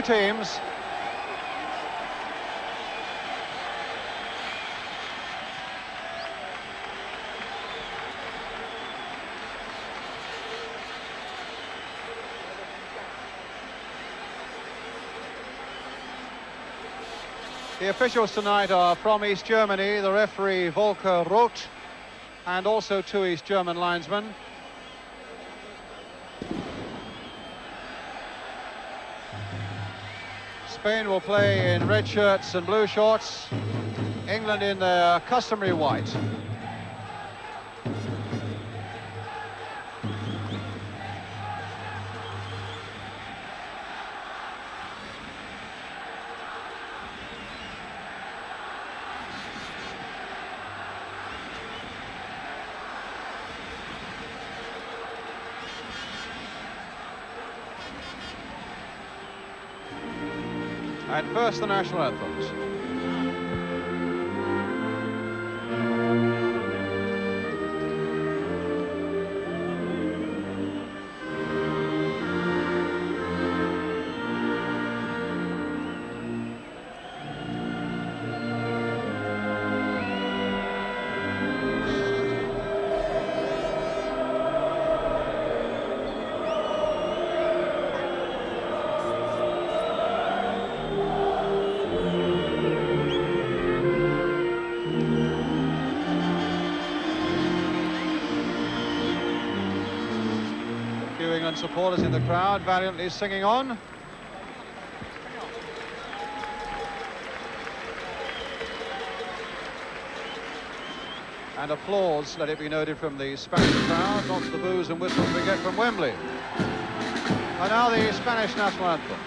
teams. The officials tonight are from East Germany, the referee Volker Roth, and also two East German linesmen. Spain will play in red shirts and blue shorts, England in their customary white. And first, the national anthems. England supporters in the crowd valiantly singing on. And applause, let it be noted, from the Spanish crowd, not the boos and whistles we get from Wembley. And now the Spanish national anthem.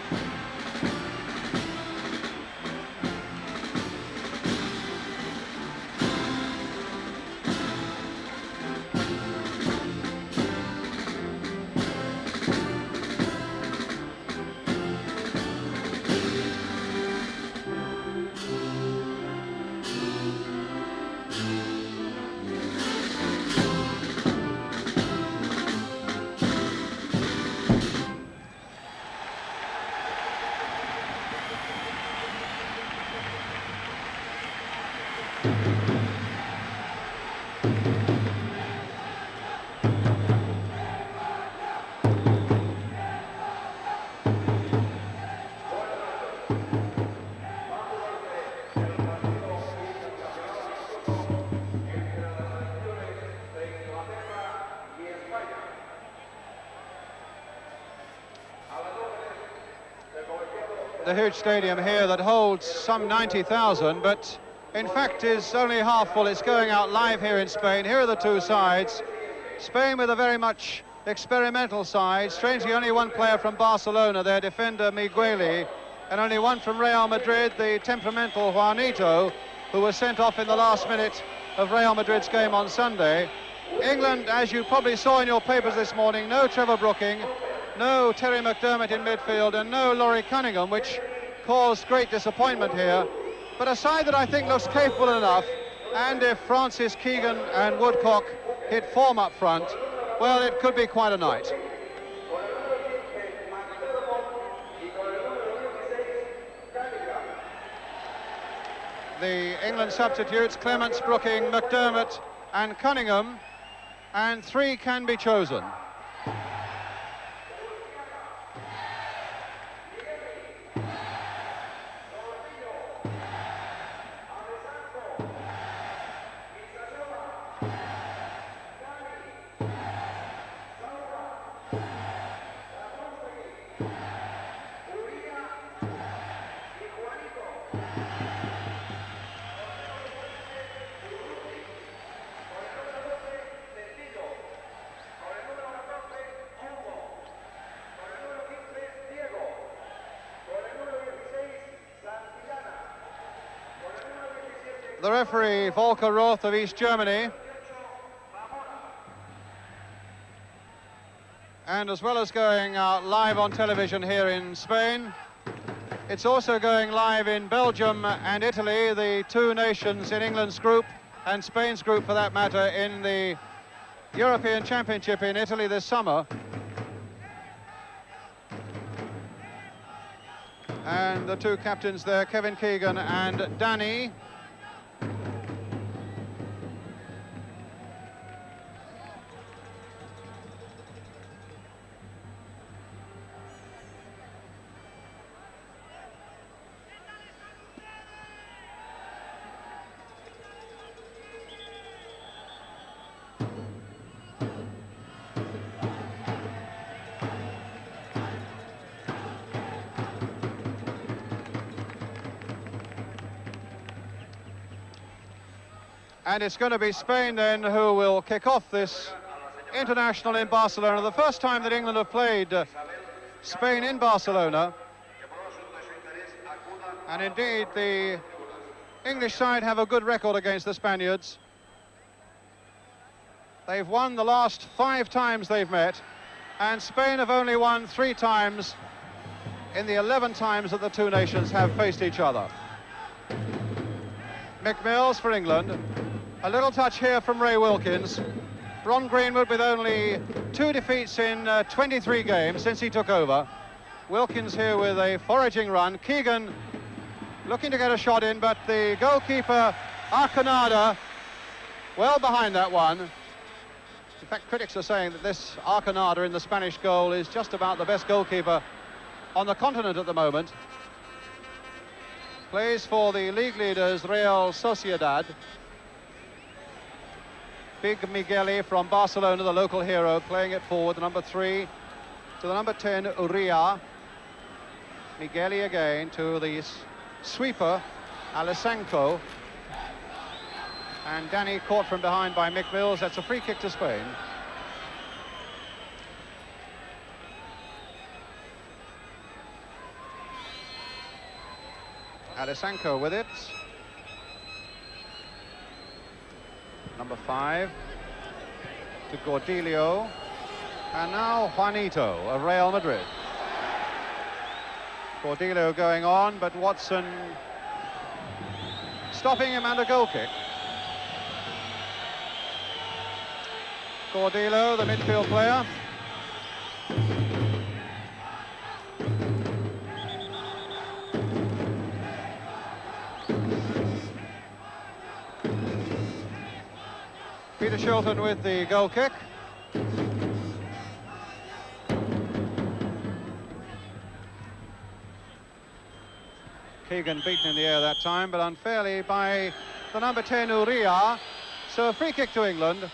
The huge stadium here that holds some 90,000, but in fact is only half full. It's going out live here in Spain. Here are the two sides. Spain with a very much experimental side. Strangely, only one player from Barcelona, their defender Migueli, and only one from Real Madrid, the temperamental Juanito, who was sent off in the last minute of Real Madrid's game on Sunday. England, as you probably saw in your papers this morning, no Trevor Brooking, no Terry McDermott in midfield, and no Laurie Cunningham, which caused great disappointment here. But a side that I think looks capable enough, and if Francis Keegan and Woodcock hit form up front, well, it could be quite a night. The England substitutes: Clements, Brooking, McDermott and Cunningham, and three can be chosen. The referee, Volker Roth of East Germany. And as well as going live on television here in Spain, it's also going live in Belgium and Italy, the two nations in England's group, and Spain's group for that matter, in the European Championship in Italy this summer. And the two captains there, Kevin Keegan and Danny. And it's going to be Spain then who will kick off this international in Barcelona. The first time that England have played Spain in Barcelona. And indeed, the English side have a good record against the Spaniards. They've won the last 5 times they've met, and Spain have only won 3 times in the 11 times that the two nations have faced each other. Mick Mills for England. A little touch here from Ray Wilkins. Ron Greenwood with only 2 defeats in 23 games since he took over. Wilkins here with a foraging run. Keegan looking to get a shot in, but the goalkeeper, Arconada, well behind that one. In fact, critics are saying that this Arconada in the Spanish goal is just about the best goalkeeper on the continent at the moment. Plays for the league leaders, Real Sociedad. Big Migueli from Barcelona, the local hero, playing it forward, the number 3 to the number 10, Uria. Migueli again to the sweeper, Alessanco. And Danny caught from behind by Mick Mills. That's a free kick to Spain. Alessanco with it. Number 5 to Gordillo, and now Juanito of Real Madrid. Gordillo going on, but Watson stopping him, and a goal kick. Gordillo, the midfield player. Peter Shilton with the goal kick. Keegan beaten in the air that time, but unfairly by the number 10, Uria. So a free kick to England.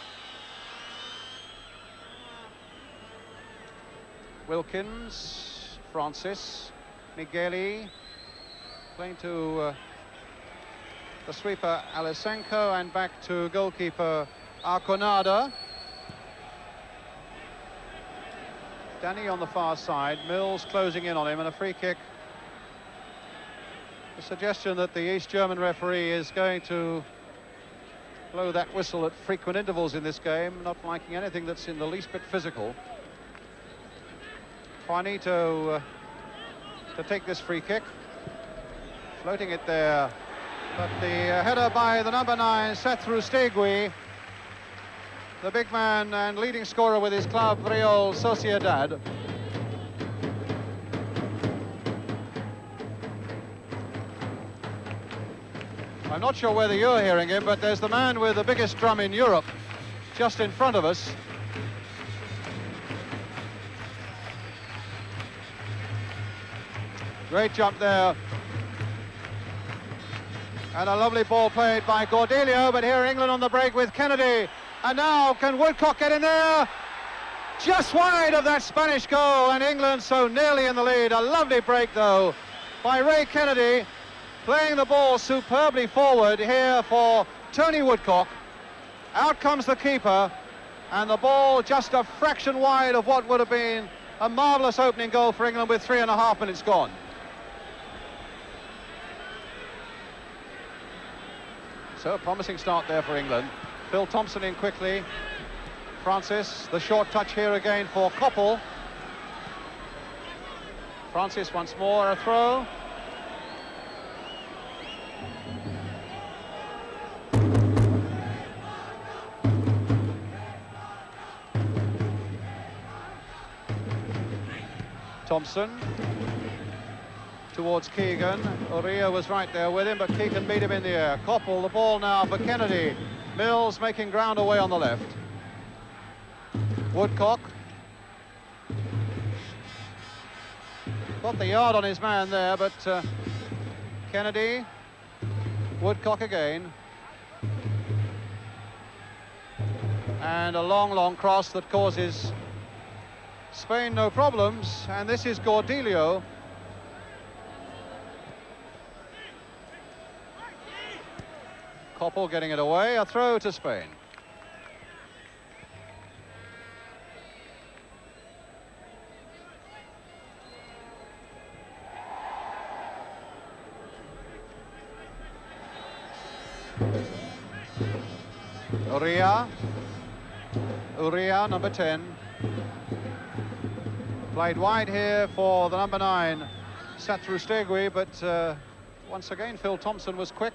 Wilkins, Francis, Migueli, playing to the sweeper Alessanco, and back to goalkeeper Arconada. Danny on the far side, Mills closing in on him, and a free kick. A suggestion that the East German referee is going to blow that whistle at frequent intervals in this game, not liking anything that's in the least bit physical. Juanito to take this free kick, floating it there, but the header by the number 9, Seth Rustegui, the big man and leading scorer with his club, Real Sociedad. I'm not sure whether you're hearing him, but there's the man with the biggest drum in Europe just in front of us. Great jump there. And a lovely ball played by Gordillo, but here England on the break with Kennedy. And now, can Woodcock get in there? Just wide of that Spanish goal, and England so nearly in the lead. A lovely break, though, by Ray Kennedy, playing the ball superbly forward here for Tony Woodcock. Out comes the keeper, and the ball just a fraction wide of what would have been a marvellous opening goal for England with 3.5 minutes gone. So a promising start there for England. Phil Thompson in quickly. Francis, the short touch here again for Koppel. Francis once more, a throw. Thompson. towards Keegan. Uria was right there with him, but Keegan beat him in the air. Koppel, the ball now for Kennedy. Mills making ground away on the left. Woodcock. Got the yard on his man there, but Kennedy. Woodcock again. And a long cross that causes Spain no problems, and this is Gordillo. Koppel getting it away, a throw to Spain. Uria, number 10. Played wide here for the number 9, Satrustegui, but once again Phil Thompson was quick.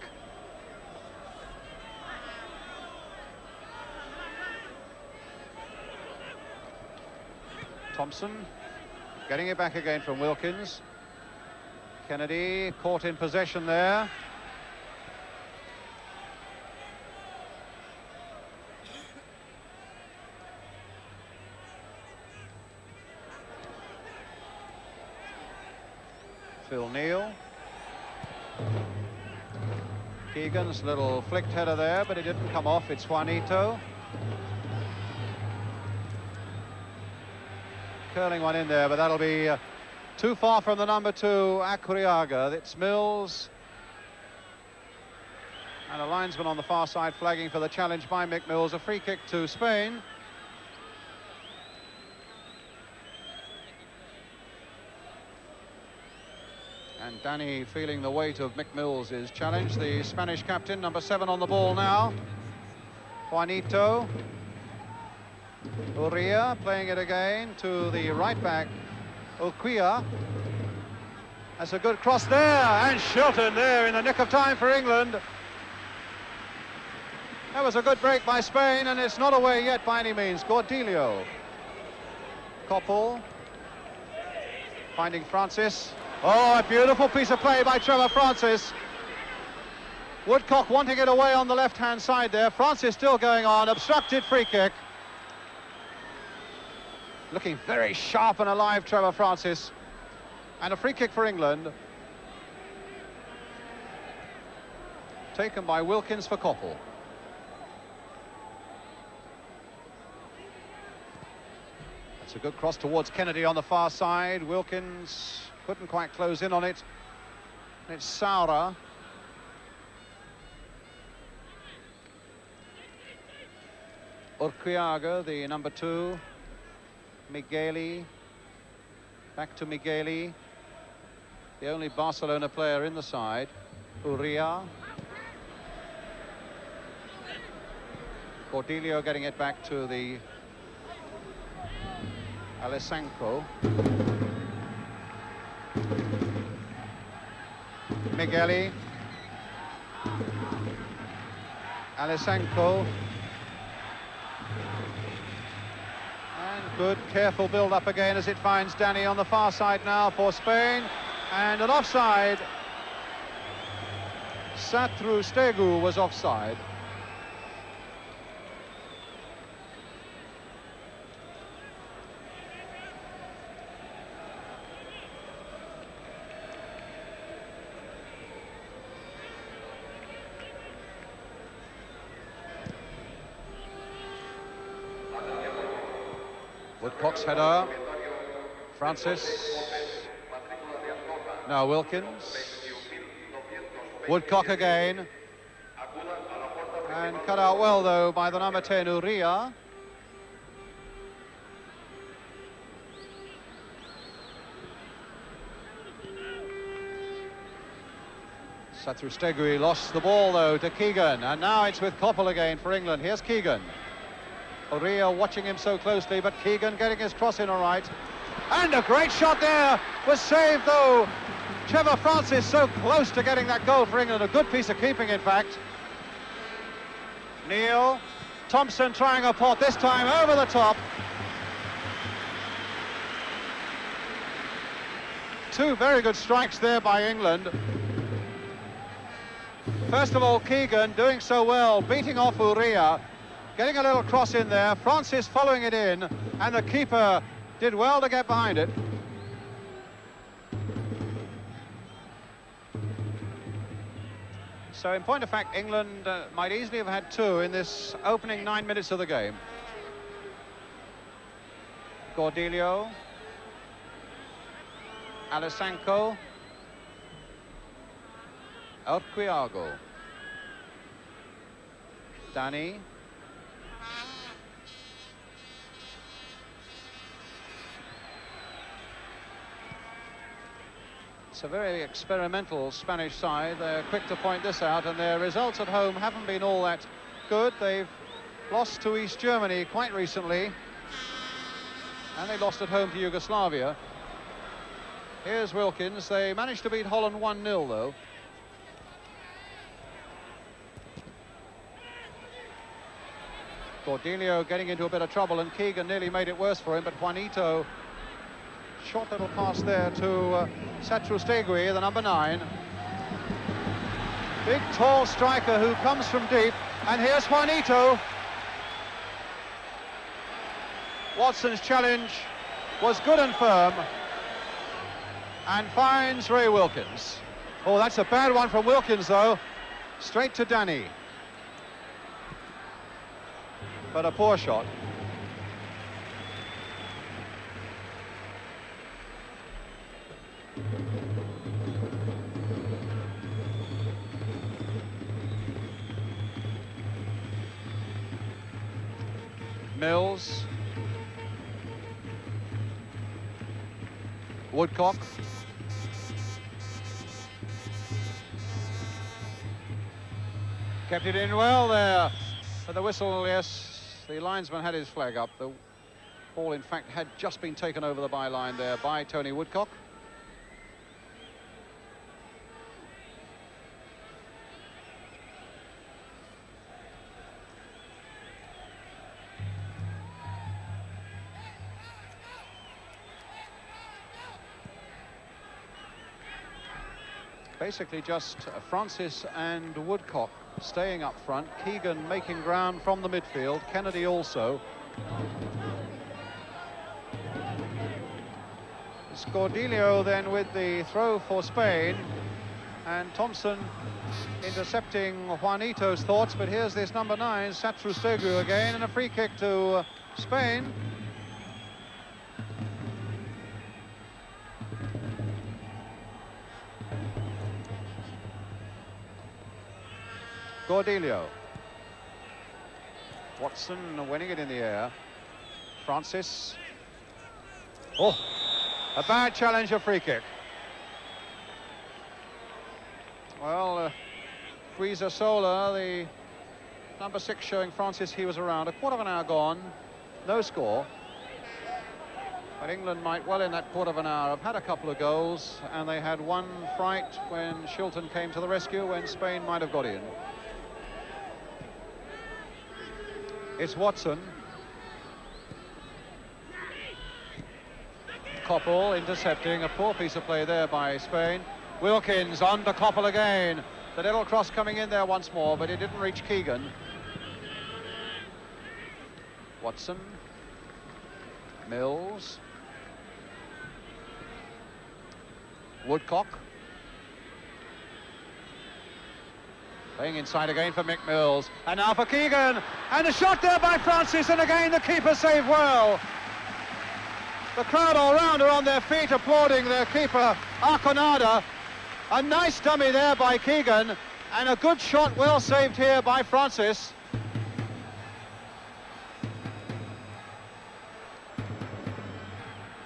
Thompson getting it back again from Wilkins. Kennedy caught in possession there. Phil Neal. Keegan's little flicked header there, but it didn't come off. It's Juanito. Curling one in there, but that'll be too far from the number 2, Acuriaga. It's Mills. And a linesman on the far side flagging for the challenge by Mick Mills. A free kick to Spain. And Danny feeling the weight of Mick Mills' challenge. The Spanish captain, number 7 on the ball now. Juanito. Uria playing it again to the right back, Uquia. That's a good cross there, and Shilton there in the nick of time for England. That was a good break by Spain, and it's not away yet by any means. Gordillo. Koppel. Finding Francis. Oh, a beautiful piece of play by Trevor Francis. Woodcock wanting it away on the left-hand side there. Francis still going on, obstructed free kick. Looking very sharp and alive, Trevor Francis. And a free kick for England. Taken by Wilkins for Koppel. That's a good cross towards Kennedy on the far side. Wilkins couldn't quite close in on it. It's Saura. Urquiaga, the number 2. Migueli. Back to Migueli. The only Barcelona player in the side. Uria. Gordillo getting it back to the Alessanco. Migueli. Alessanco. And good, careful build-up again as it finds Danny on the far side now for Spain. And an offside. Satrustegui was offside. Woodcock's header. Francis. Now Wilkins. Woodcock again. And cut out well, though, by the number 10, Uria. Satrustegui lost the ball, though, to Keegan. And now it's with Koppel again for England. Here's Keegan. Uria watching him so closely, but Keegan getting his cross in all right. And a great shot there was saved, though. Trevor Francis so close to getting that goal for England. A good piece of keeping, in fact. Neal. Thompson trying a pot, this time over the top. Two very good strikes there by England. First of all, Keegan doing so well, beating off Uria, getting a little cross in there, Francis following it in, and the keeper did well to get behind it. So in point of fact, England might easily have had two in this opening 9 minutes of the game. Cordelio, Alessanco, Elquiago, Dani, it's a very experimental Spanish side. They're quick to point this out, and their results at home haven't been all that good. They've lost to East Germany quite recently, and they lost at home to Yugoslavia. Here's Wilkins. They managed to beat Holland 1-0 though. Cordelio getting into a bit of trouble, and Keegan nearly made it worse for him, but Juanito, short little pass there to Satrustegui, the number 9. Big tall striker who comes from deep, and here's Juanito. Watson's challenge was good and firm, and finds Ray Wilkins. Oh, that's a bad one from Wilkins though. Straight to Dani. But a poor shot. Mills. Woodcock. Kept it in well there. For the whistle, yes, the linesman had his flag up. The ball, in fact, had just been taken over the byline there by Tony Woodcock. Basically just Francis and Woodcock staying up front, Keegan making ground from the midfield, Kennedy also. Cordelio then with the throw for Spain, and Thompson intercepting Juanito's thoughts, but here's this number 9, Satrustegui again, and a free kick to Spain. Cordelio. Watson winning it in the air. Francis. Oh, a bad challenge, a free kick. Well, Guizasola, the number 6, showing Francis he was around. A quarter of an hour gone, no score. But England might well in that quarter of an hour have had a couple of goals, and they had one fright when Shilton came to the rescue, when Spain might have got in. It's Watson. Koppel intercepting, a poor piece of play there by Spain. Wilkins on to Koppel again. The little cross coming in there once more, but it didn't reach Keegan. Watson. Mills. Woodcock. Playing inside again for Mick Mills. And now for Keegan. And a shot there by Francis, and again the keeper saved well. The crowd all round are on their feet applauding their keeper, Arconada. A nice dummy there by Keegan, and a good shot well saved here by Francis.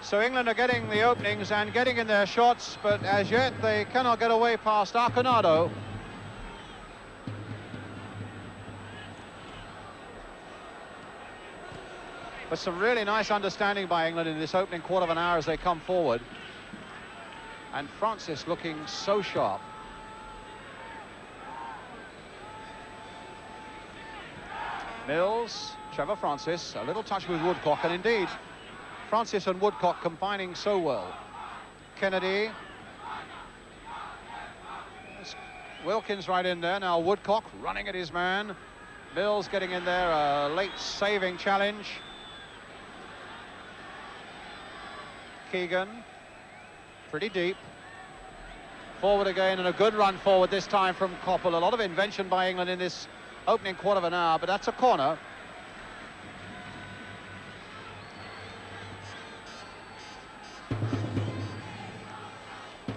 So England are getting the openings and getting in their shots, but as yet they cannot get away past Arconado. But some really nice understanding by England in this opening quarter of an hour as they come forward. And Francis looking so sharp. Mills, Trevor Francis, a little touch with Woodcock, and indeed, Francis and Woodcock combining so well. Kennedy. Wilkins right in there. Now Woodcock running at his man. Mills getting in there, a late saving challenge. Keegan, pretty deep. Forward again, and a good run forward this time from Koppel. A lot of invention by England in this opening quarter of an hour, but that's a corner.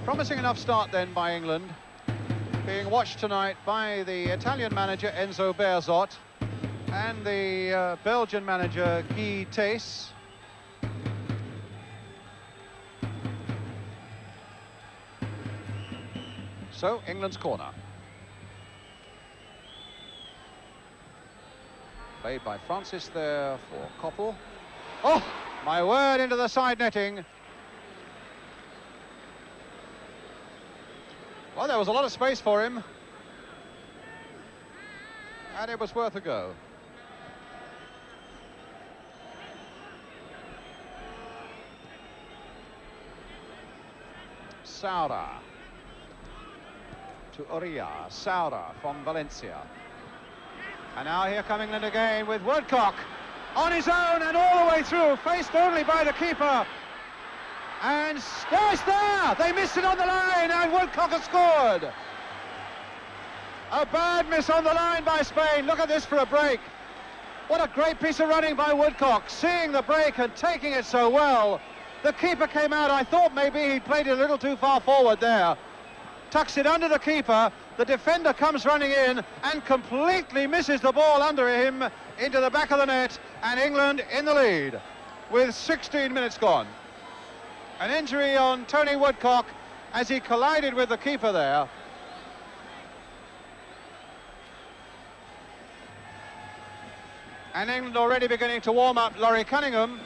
Promising enough start then by England, being watched tonight by the Italian manager Enzo Bearzot and the Belgian manager Guy Thys. So, England's corner. Played by Francis there for Koppel. Oh, my word, into the side netting. Well, there was a lot of space for him. And it was worth a go. Saura. To Uria. Saura from Valencia. And now here come England again with Woodcock on his own and all the way through, faced only by the keeper. And there's there! They missed it on the line, and Woodcock has scored. A bad miss on the line by Spain. Look at this for a break. What a great piece of running by Woodcock, seeing the break and taking it so well. The keeper came out. I thought maybe he played it a little too far forward there. Tucks it under the keeper. The defender comes running in and completely misses the ball under him into the back of the net, and England in the lead with 16 minutes gone. An injury on Tony Woodcock as he collided with the keeper there. And England already beginning to warm up Laurie Cunningham.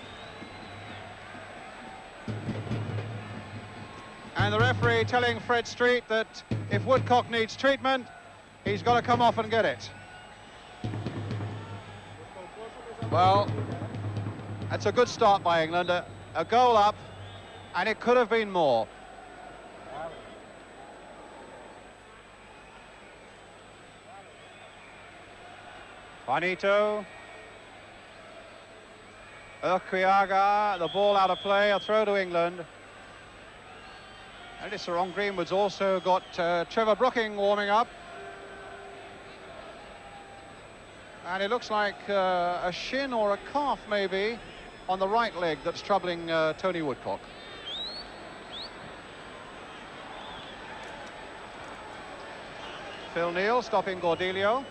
And the referee telling Fred Street that if Woodcock needs treatment, he's got to come off and get it. Well, that's a good start by England. A goal up. And it could have been more. Juanito. Urquiaga, the ball out of play, a throw to England. And Ron Greenwood's also got Trevor Brooking warming up. And it looks like a shin or a calf maybe on the right leg that's troubling Tony Woodcock. Phil Neal stopping Gordilio.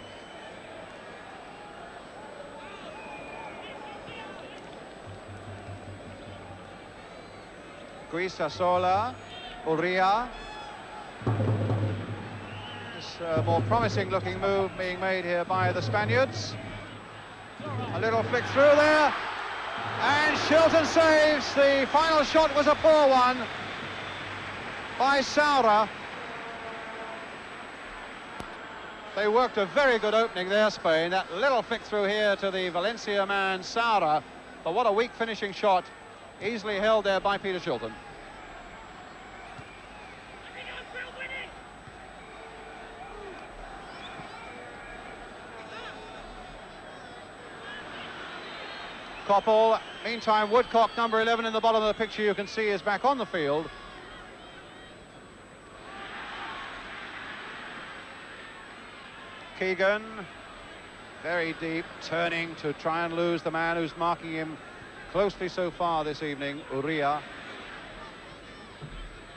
Guisasola, Uria. This more promising looking move being made here by the Spaniards. A little flick through there. And Shilton saves. The final shot was a poor one by Saura. They worked a very good opening there, Spain. That little flick through here to the Valencia man, Saura. But what a weak finishing shot. Easily held there by Peter Shilton. Koppel. Meantime, Woodcock, number 11 in the bottom of the picture, you can see is back on the field. Keegan, very deep, turning to try and lose the man who's marking him closely so far this evening, Uria.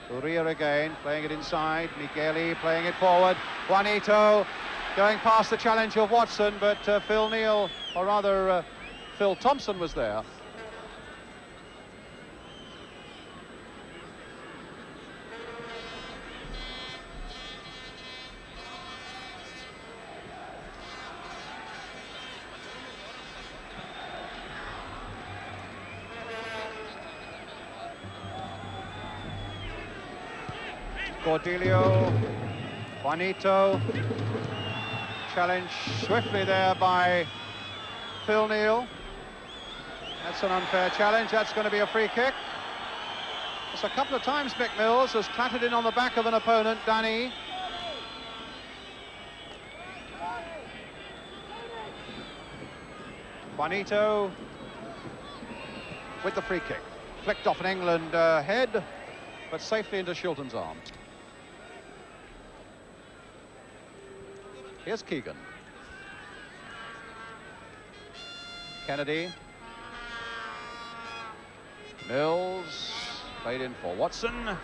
Uria again, playing it inside. Micheli playing it forward. Juanito going past the challenge of Watson, but Phil Neal, or rather Phil Thompson was there. Gordilio, Juanito, challenged swiftly there by Phil Neal. That's an unfair challenge. That's going to be a free kick. a couple of times Mick Mills has clattered in on the back of an opponent, Danny. Juanito with the free kick. Flicked off an England head, but safely into Shilton's arm. Here's Keegan. Kennedy. Mills. Played in for Watson.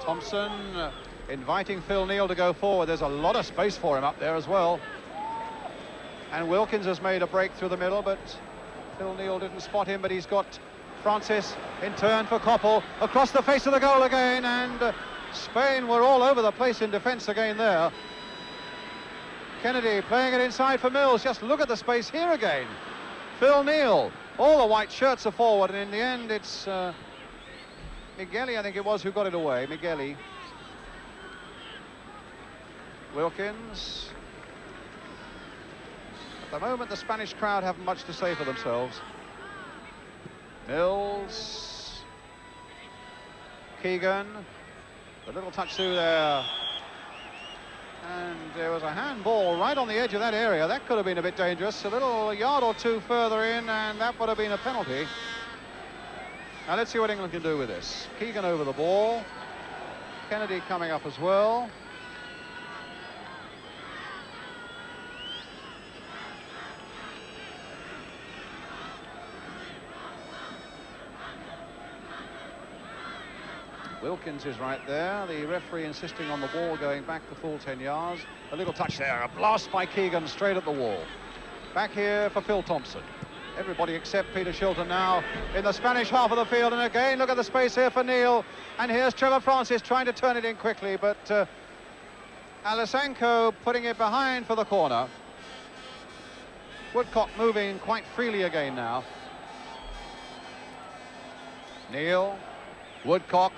Thompson inviting Phil Neal to go forward. There's a lot of space for him up there as well. And Wilkins has made a break through the middle, but Phil Neal didn't spot him, but he's got Francis in turn for Koppel. Across the face of the goal again, and Spain were all over the place in defence again there. Kennedy playing it inside for Mills. Just look at the space here again. Phil Neal. All the white shirts are forward, and in the end it's Migueli, I think it was, who got it away. Migueli. Wilkins. At the moment, the Spanish crowd haven't much to say for themselves. Mills. Keegan. A little touch through there. And there was a handball right on the edge of that area. That could have been a bit dangerous. A little yard or two further in, and that would have been a penalty. Now let's see what England can do with this. Keegan over the ball. Kennedy coming up as well. Wilkins is right there. The referee insisting on the ball going back the full 10 yards. A little touch there. A blast by Keegan straight at the wall. Back here for Phil Thompson. Everybody except Peter Shilton now in the Spanish half of the field. And again, look at the space here for Neal. And here's Trevor Francis trying to turn it in quickly, but Alisanko putting it behind for the corner. Woodcock moving quite freely again now. Neal, Woodcock.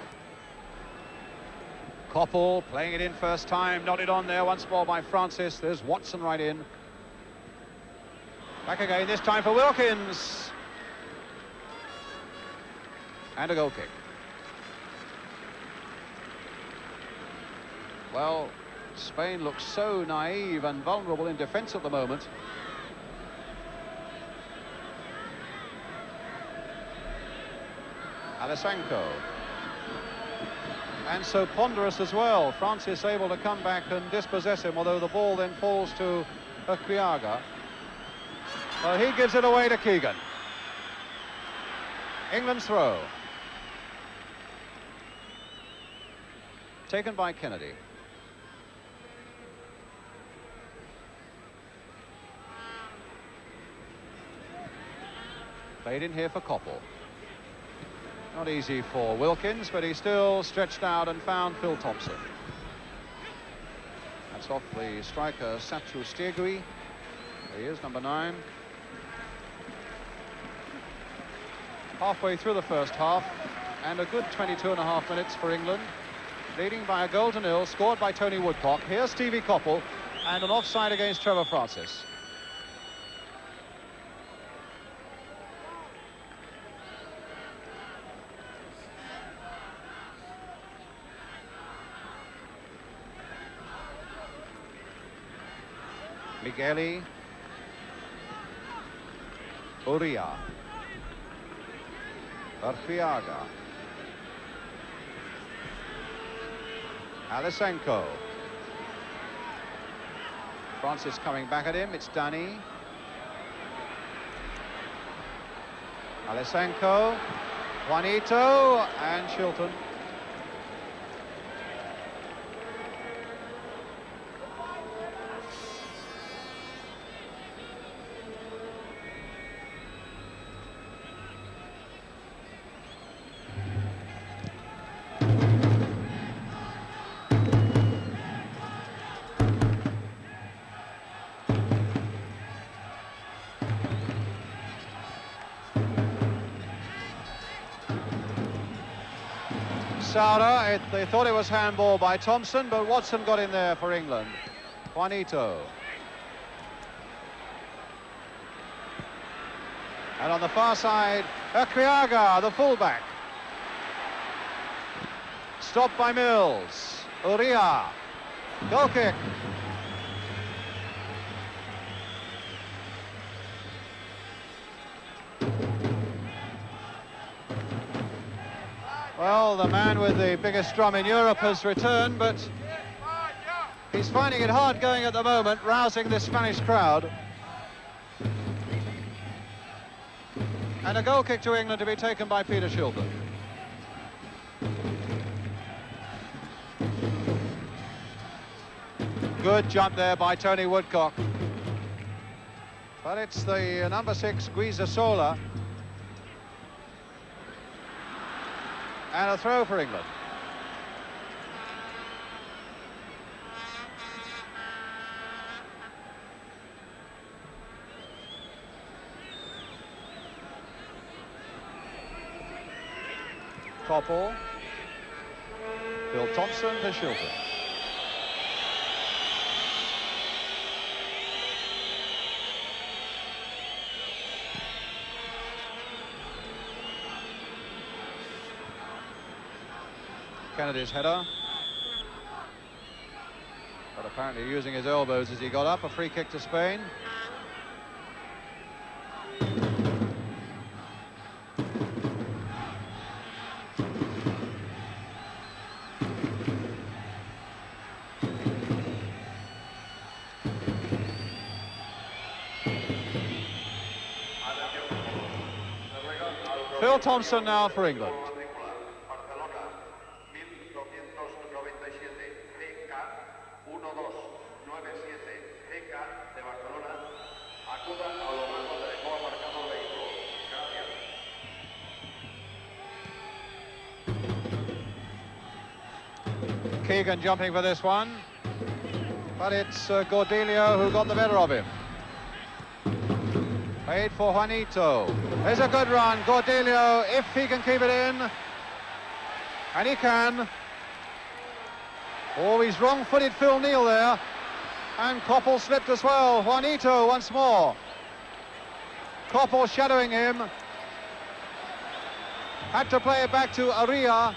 Koppel playing it in first time, nodded on there once more by Francis. There's Watson right in. Back again, this time for Wilkins. And a goal kick. Well, Spain looks so naive and vulnerable in defence at the moment. Alisanko. And so ponderous as well. Francis able to come back and dispossess him, although the ball then falls to Quiaga. Well, he gives it away to Keegan. England's throw. Taken by Kennedy. Played in here for Koppel. Not easy for Wilkins, but he still stretched out and found Phil Thompson. That's off the striker, Satru Stiegui. There he is, number 9. Halfway through the first half, and a good 22.5 minutes for England. Leading by a goal to nil, scored by Tony Woodcock. Here's Stevie Koppel, and an offside against Trevor Francis. Migueli. Uria. Quiaga. Alisanko. Francis coming back at him. It's Danny. Alisanko. Juanito and Shilton. Sauer, they thought it was handball by Thompson, but Watson got in there for England. Juanito. And on the far side, Kriaga, the fullback. Stopped by Mills. Uria. Goal kick. Well, the man with the biggest drum in Europe has returned, but he's finding it hard going at the moment, rousing this Spanish crowd. And a goal kick to England to be taken by Peter Shilton. Good jump there by Tony Woodcock. But it's the number 6, Guizasola. And a throw for England. Koppel. Phil Thompson to Shilton. Kennedy's header. But apparently using his elbows as he got up. A free kick to Spain. Phil Thompson now for England. Keegan jumping for this one, but it's Cordelia who got the better of him. Paid for Juanito. There's a good run, Cordelia, if he can keep it in. And he can. Oh, he's wrong-footed Phil Neal there. And Koppel slipped as well. Juanito once more. Koppel shadowing him. Had to play it back to Aria.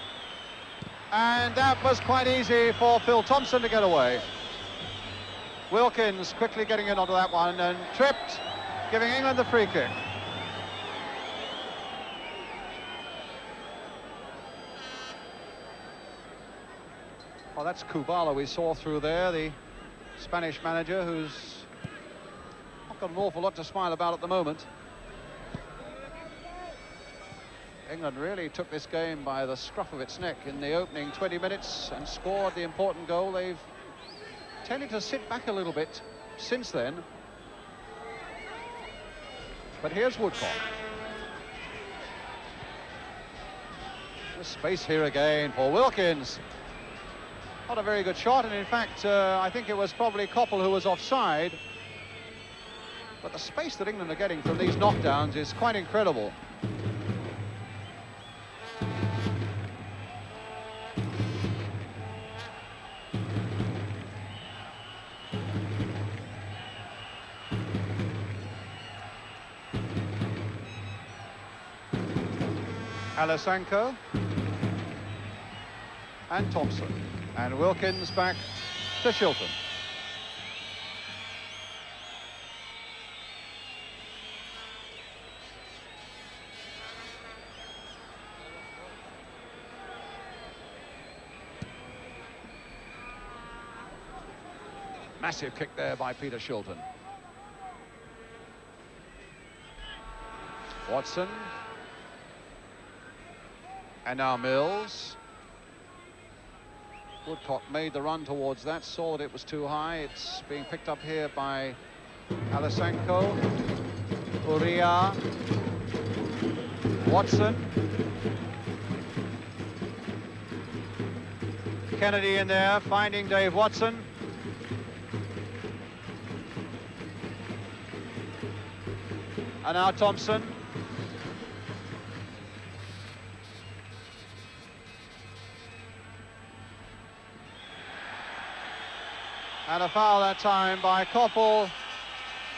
And that was quite easy for Phil Thompson to get away. Wilkins quickly getting in onto that one and tripped, giving England the free kick. Well, that's Kubala we saw through there, the Spanish manager, who's not got an awful lot to smile about at the moment. England really took this game by the scruff of its neck in the opening 20 minutes and scored the important goal. They've tended to sit back a little bit since then. But here's Woodcock. There's space here again for Wilkins. Not a very good shot, and in fact, I think it was probably Koppel who was offside. But the space that England are getting from these knockdowns is quite incredible. Alasanko and Thompson, and Wilkins back to Shilton. Massive kick there by Peter Shilton. Watson. And now Mills. Woodcock made the run towards that, saw that it was too high. It's being picked up here by Alasanko. Uria. Watson. Kennedy in there, finding Dave Watson. And now Thompson. And a foul that time by Koppel,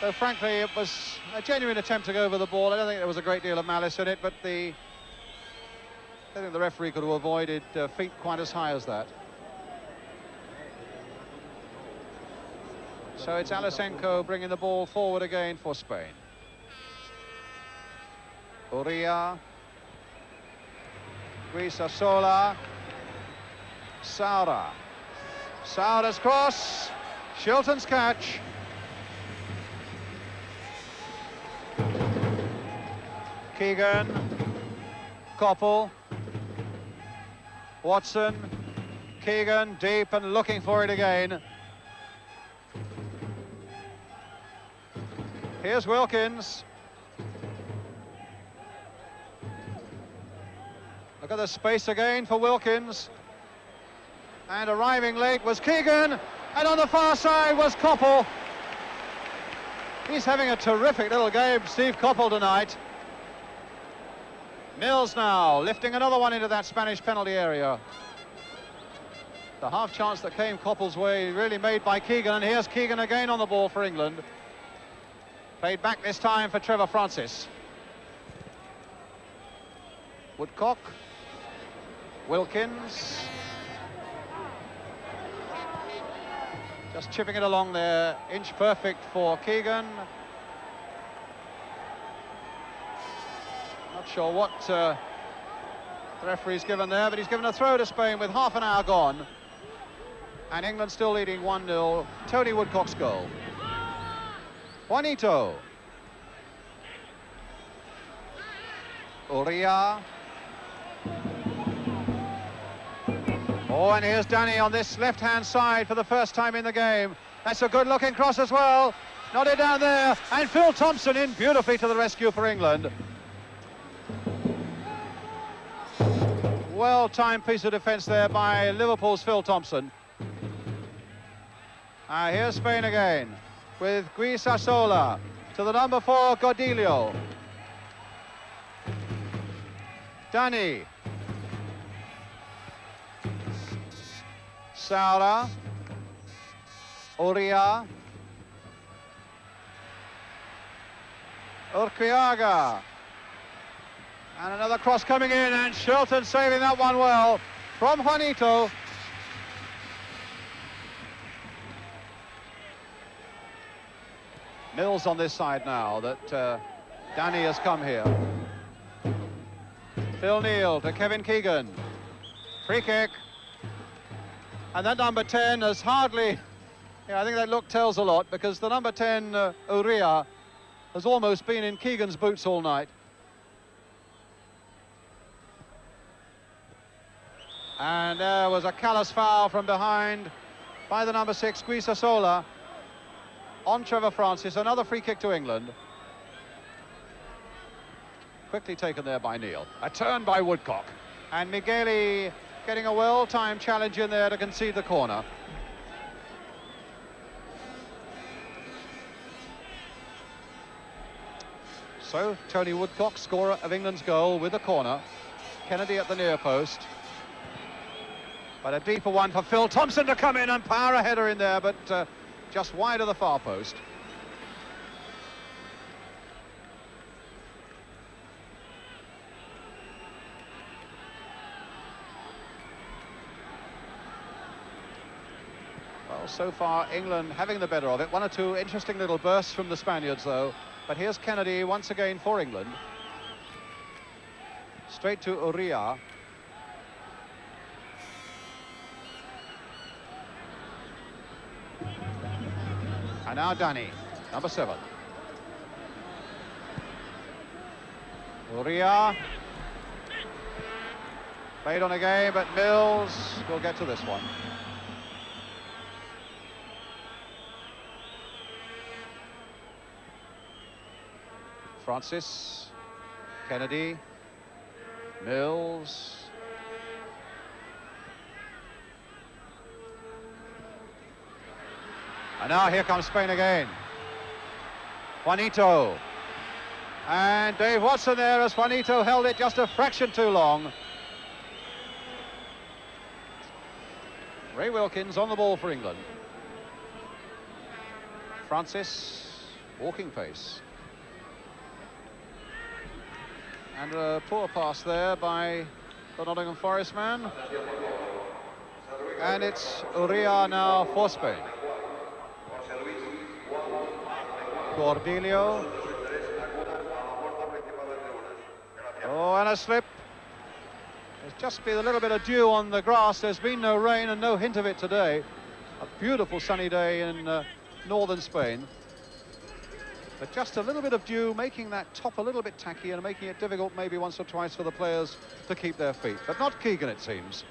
though frankly it was A genuine attempt to go over the ball. I don't think there was a great deal of malice in it, but I don't think the referee could have avoided feet quite as high as that. So it's Alisenko bringing the ball forward again for Spain. Uria. Guisasola. Saura. Saura's cross. Shilton's catch. Keegan. Koppel. Watson. Keegan deep and looking for it again. Here's Wilkins. Look at the space again for Wilkins. And arriving late was Keegan. And on the far side was Koppel. He's having a terrific little game, Steve Koppel, tonight. Mills now lifting another one into that Spanish penalty area. The half chance that came Koppel's way really made by Keegan. And here's Keegan again on the ball for England. Played back this time for Trevor Francis. Woodcock. Wilkins. Just chipping it along there. Inch perfect for Keegan. Not sure what the referee's given there, but he's given a throw to Spain with half an hour gone. And England still leading 1-0. Tony Woodcock's goal. Juanito. Uria. Oh, and here's Danny on this left-hand side for the first time in the game. That's a good-looking cross as well. Nodded down there, and Phil Thompson in beautifully to the rescue for England. Well-timed piece of defence there by Liverpool's Phil Thompson. Here's Spain again with Guisasola to the number 4, Godilio. Danny. Saura. Uria. Urquiaga. And another cross coming in, and Shilton saving that one well from Juanito. Mills on this side now that Danny has come here. Phil Neal to Kevin Keegan. Free kick. And that number 10 has hardly... Yeah, I think that look tells a lot, because the number 10, Uria, has almost been in Keegan's boots all night. And there was a callous foul from behind by the number 6, Guisasola, on Trevor Francis. Another free kick to England. Quickly taken there by Neal. A turn by Woodcock. And Migueli getting a well-timed challenge in there to concede the corner. So, Tony Woodcock, scorer of England's goal, with the corner. Kennedy at the near post. But a deeper one for Phil Thompson to come in and power a header in there, but just wide of the far post. Well, so far, England having the better of it. One or two interesting little bursts from the Spaniards, though. But here's Kennedy once again for England. Straight to Uria. And now Danny, number 7. Uria. Played on again, but Mills will get to this one. Francis, Kennedy, Mills. And now here comes Spain again. Juanito. And Dave Watson there as Juanito held it just a fraction too long. Ray Wilkins on the ball for England. Francis, walking pace. And a poor pass there by the Nottingham Forest man. And it's Uria now for Spain. Cordelio. Oh, and a slip. There's just been a little bit of dew on the grass. There's been no rain and no hint of it today. A beautiful sunny day in northern Spain. But just a little bit of dew, making that top a little bit tacky and making it difficult maybe once or twice for the players to keep their feet. But not Keegan, it seems.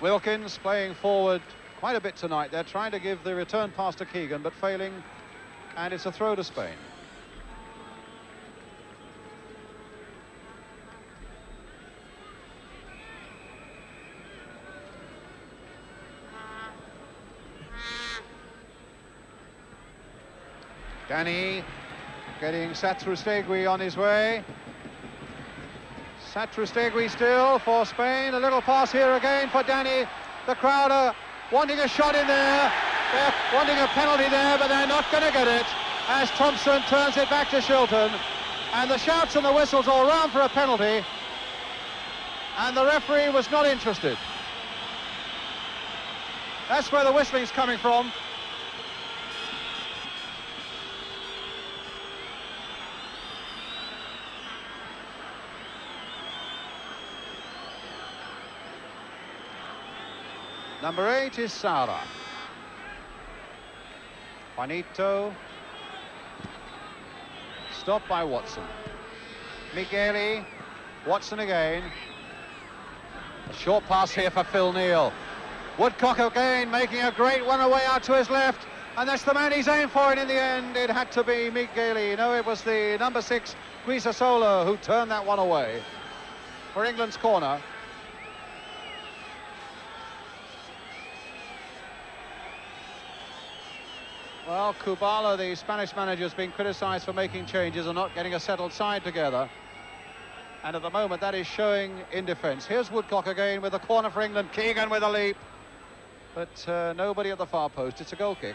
Wilkins playing forward quite a bit tonight. They're trying to give the return pass to Keegan, but failing. And it's a throw to Spain. Danny getting Satrustegui on his way. Satrustegui still for Spain. A little pass here again for Danny. The crowd are wanting a shot in there. They're wanting a penalty there, but they're not going to get it as Thompson turns it back to Shilton. And the shouts and the whistles all round for a penalty. And the referee was not interested. That's where the whistling's coming from. Number 8 is Sara. Juanito. Stopped by Watson. Migueli. Watson again. A short pass here for Phil Neal. Woodcock again making a great one away out to his left. And that's the man he's aimed for, and in the end it had to be Migueli. No, it was the number 6, Guisasola, who turned that one away for England's corner. Well, Kubala, the Spanish manager, has been criticised for making changes and not getting a settled side together. And at the moment, that is showing in defence. Here's Woodcock again with a corner for England. Keegan with a leap. But nobody at the far post. It's a goal kick.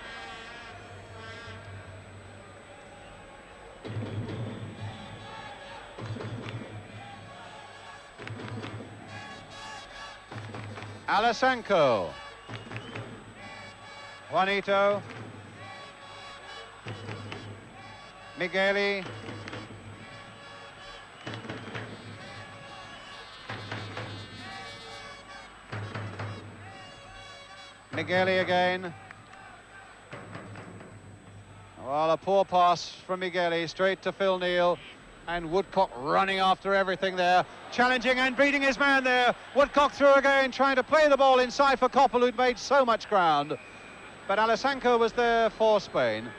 Alasanko. Juanito. Migueli. Migueli again. Well, a poor pass from Migueli straight to Phil Neal, and Woodcock running after everything there, challenging and beating his man there. Woodcock through again, trying to play the ball inside for Koppel, who'd made so much ground. But Alasanko was there for Spain.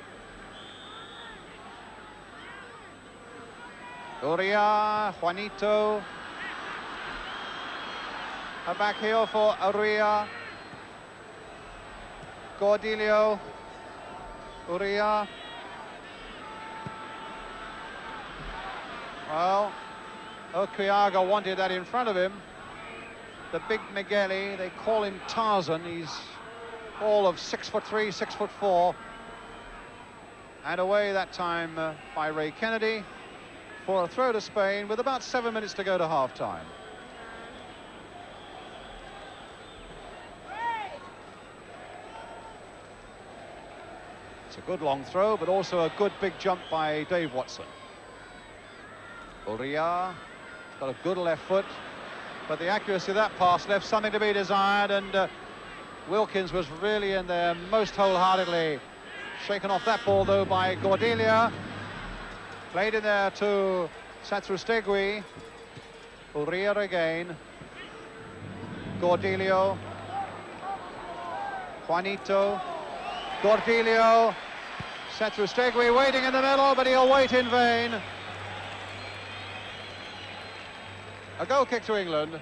Uria, Juanito. A back heel for Uria. Cordelio. Uria. Well, Okiaga wanted that in front of him. The big Migueli, they call him Tarzan. He's all of 6'3", 6'4". And away that time by Ray Kennedy for a throw to Spain with about 7 minutes to go to half-time. It's a good long throw, but also a good big jump by Dave Watson. Uria got a good left foot, but the accuracy of that pass left something to be desired, and Wilkins was really in there most wholeheartedly. Shaken off that ball, though, by Cordelia. Played in there to Satrustegui. Uria again. Cordelio. Juanito. Cordelio. Satrustegui waiting in the middle, but he'll wait in vain. A goal kick to England.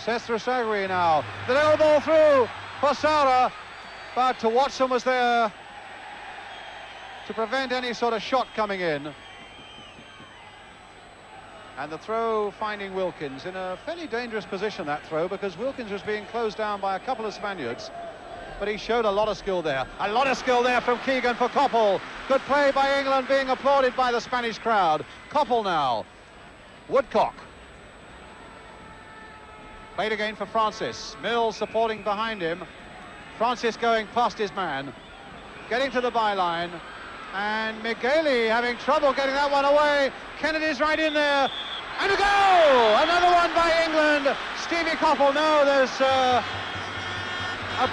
Sestre now. The little ball through for Saura, but Watson was there to prevent any sort of shot coming in. And the throw finding Wilkins in a fairly dangerous position, that throw, because Wilkins was being closed down by a couple of Spaniards. But he showed a lot of skill there. A lot of skill there from Keegan for Koppel. Good play by England, being applauded by the Spanish crowd. Koppel now. Woodcock. Played again for Francis. Mills supporting behind him. Francis going past his man. Getting to the byline. And Migueli having trouble getting that one away. Kennedy's right in there. And a goal! Another one by England. Stevie Koppel. No, there's a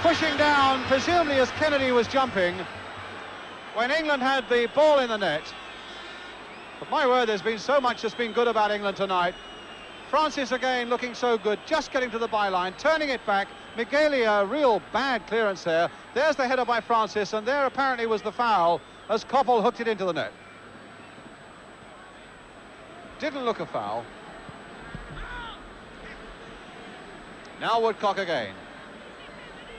pushing down, presumably as Kennedy was jumping, when England had the ball in the net. But my word, there's been so much that's been good about England tonight. Francis again looking so good, just getting to the byline, turning it back. Migueli, a real bad clearance there. There's the header by Francis, and there apparently was the foul as Koppel hooked it into the net. Didn't look a foul. Now Woodcock again.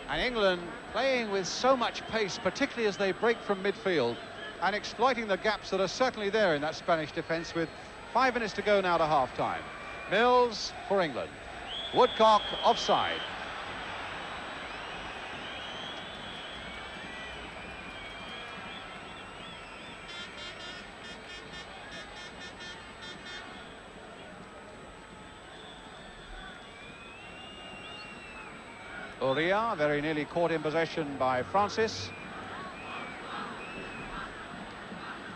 And England playing with so much pace, particularly as they break from midfield and exploiting the gaps that are certainly there in that Spanish defence, with 5 minutes to go now to half-time. Mills for England. Woodcock offside. Uria very nearly caught in possession by Francis.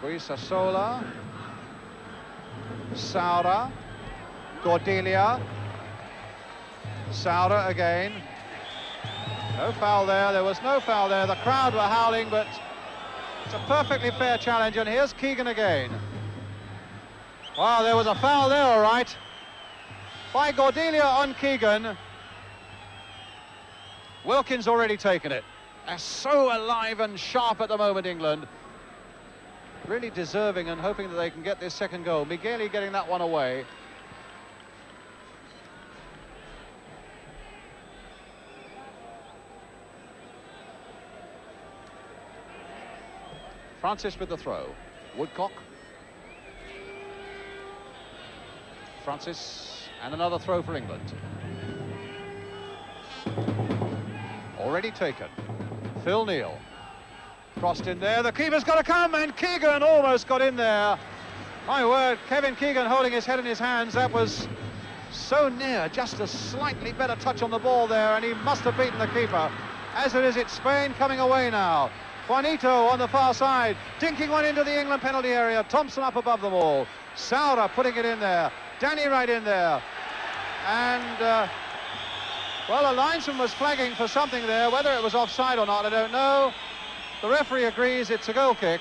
Guisasola. Saura. Cordelia. Saura again. No foul there. There was no foul there. The crowd were howling, but it's a perfectly fair challenge. And here's Keegan again. Wow, there was a foul there, all right, by Cordelia on Keegan. Wilkins already taken it. They're so alive and sharp at the moment, England. Really deserving and hoping that they can get this second goal. Migueli getting that one away. Francis with the throw. Woodcock. Francis, and another throw for England. Already taken. Phil Neal. Crossed in there, the keeper's got to come, and Keegan almost got in there. My word, Kevin Keegan holding his head in his hands. That was so near, just a slightly better touch on the ball there, and he must have beaten the keeper. As it is, it's Spain coming away now. Juanito on the far side, dinking one into the England penalty area. Thompson up above them all. Saura putting it in there. Danny right in there. And well, the linesman was flagging for something there. Whether it was offside or not, I don't know. The referee agrees it's a goal kick.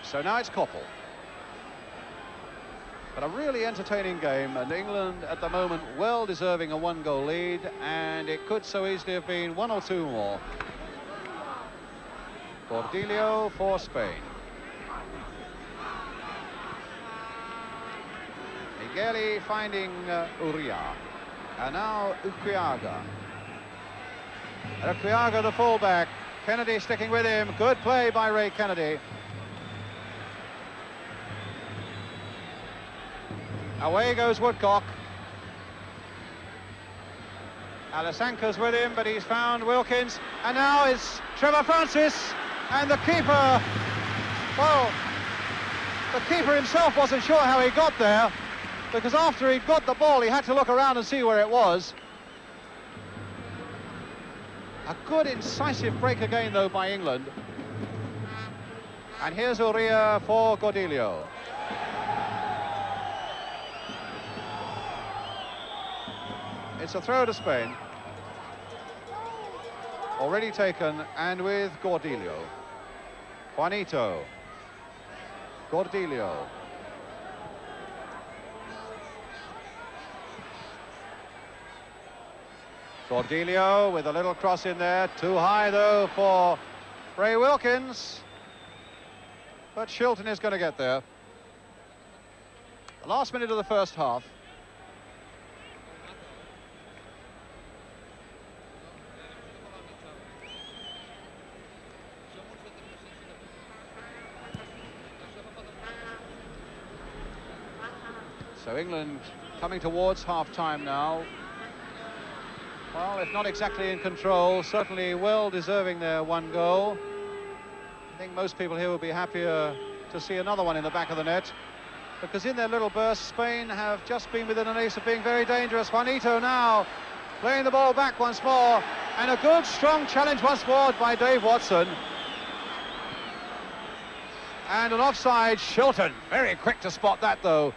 So now it's Koppel. But a really entertaining game, and England at the moment well deserving a 1-goal lead, and it could so easily have been 1 or 2 more. Cordelia for Spain. Migueli finding Uria. And now Uquiaga. Uquiaga, the fullback. Kennedy sticking with him. Good play by Ray Kennedy. Away goes Woodcock. Alasanka's with him, but he's found Wilkins. And now it's Trevor Francis. And the keeper, well, the keeper himself wasn't sure how he got there, because after he'd got the ball, he had to look around and see where it was. A good, incisive break again, though, by England. And here's Uria for Cordelia. It's a throw to Spain. Already taken, and with Cordelia. Juanito. Cordelia. Cordelia with a little cross in there. Too high, though, for Ray Wilkins. But Shilton is going to get there. The last minute of the first half. So England coming towards half-time now. Well, if not exactly in control, certainly well deserving their one goal. I think most people here will be happier to see another one in the back of the net, because in their little burst, Spain have just been within an ace of being very dangerous. Juanito now playing the ball back once more, and a good, strong challenge once more by Dave Watson. And an offside, Shilton. Very quick to spot that, though.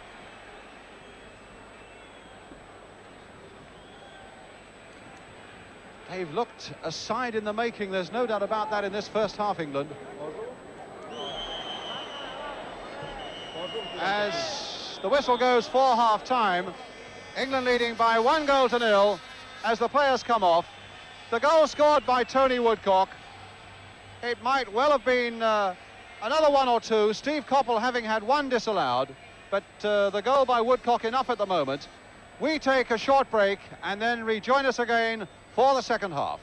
They've looked a side in the making, there's no doubt about that in this first half, England. As the whistle goes for half-time, England leading by 1-0 as the players come off. The goal scored by Tony Woodcock. It might well have been another one or two, Steve Coppell having had one disallowed, but the goal by Woodcock enough at the moment. We take a short break and then rejoin us again for the second half.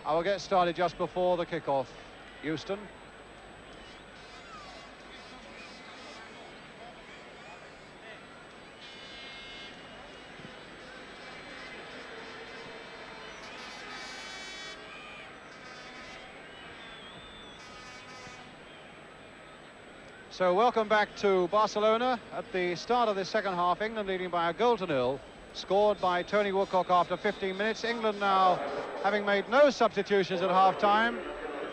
I will get started just before the kickoff. Houston. So welcome back to Barcelona. At the start of the second half, England leading by 1-0, scored by Tony Woodcock after 15 minutes. England now having made no substitutions at half-time,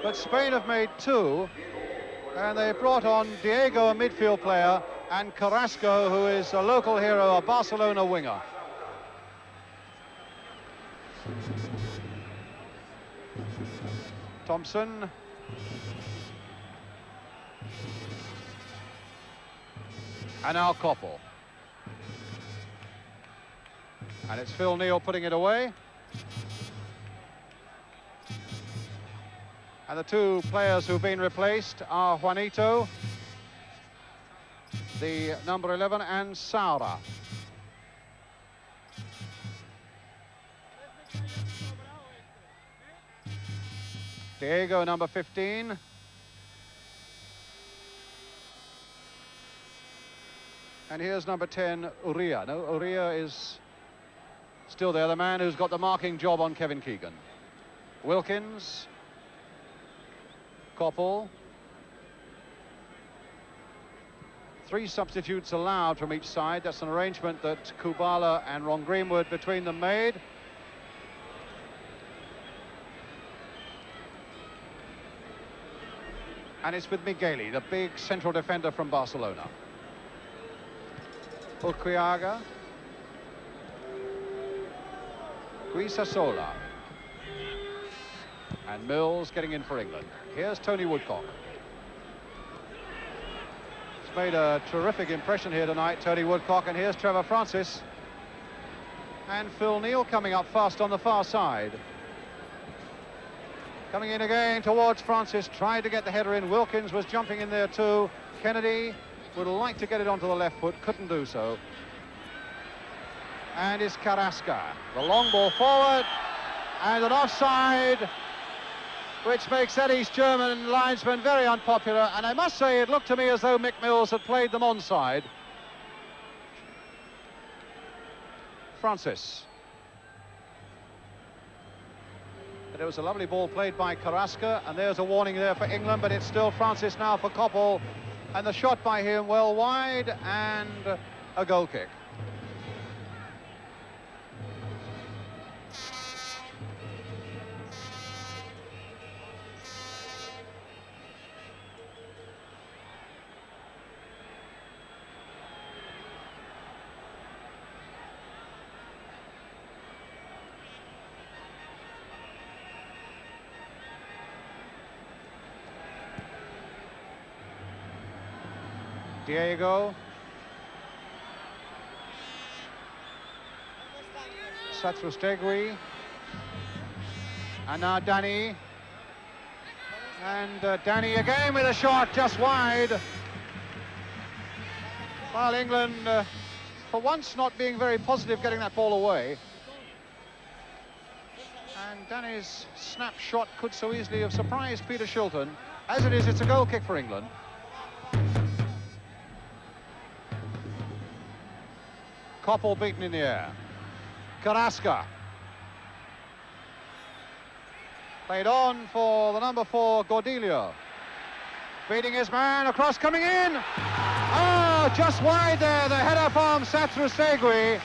but Spain have made two, and they brought on Diego, a midfield player, and Carrasco, who is a local hero, a Barcelona winger. Thompson. And now Coppell. And it's Phil Neal putting it away. And the two players who've been replaced are Juanito, the number 11, and Saura. Diego, number 15. And here's number 10, Uria. No, Uria is still there, the man who's got the marking job on Kevin Keegan. Wilkins. Coppell. 3 substitutes allowed from each side. That's an arrangement that Kubala and Ron Greenwood between them made. And it's with Migueli, the big central defender from Barcelona. Ulquiaga. Guisasola. And Mills getting in for England. Here's Tony Woodcock. He's made a terrific impression here tonight, Tony Woodcock, and here's Trevor Francis. And Phil Neal coming up fast on the far side. Coming in again towards Francis, tried to get the header in. Wilkins was jumping in there too. Kennedy would like to get it onto the left foot, couldn't do so. And it's Carrasco. The long ball forward, and an offside, which makes Eddie's German linesman very unpopular. And I must say, it looked to me as though Mick Mills had played them onside. Francis. But it was a lovely ball played by Carrasco, and there's a warning there for England, but it's still Francis now for Koppel. And the shot by him well wide, and a goal kick. Diego. Satrustegui. And now Danny. And Danny again with a shot just wide. While England, for once, not being very positive getting that ball away. And Danny's snap shot could so easily have surprised Peter Shilton. As it is, it's a goal kick for England. Koppel beaten in the air. Carrasco. Played on for the number 4, Gordillo. Beating his man, across, coming in. Oh, just wide there, the header from Satrustegui.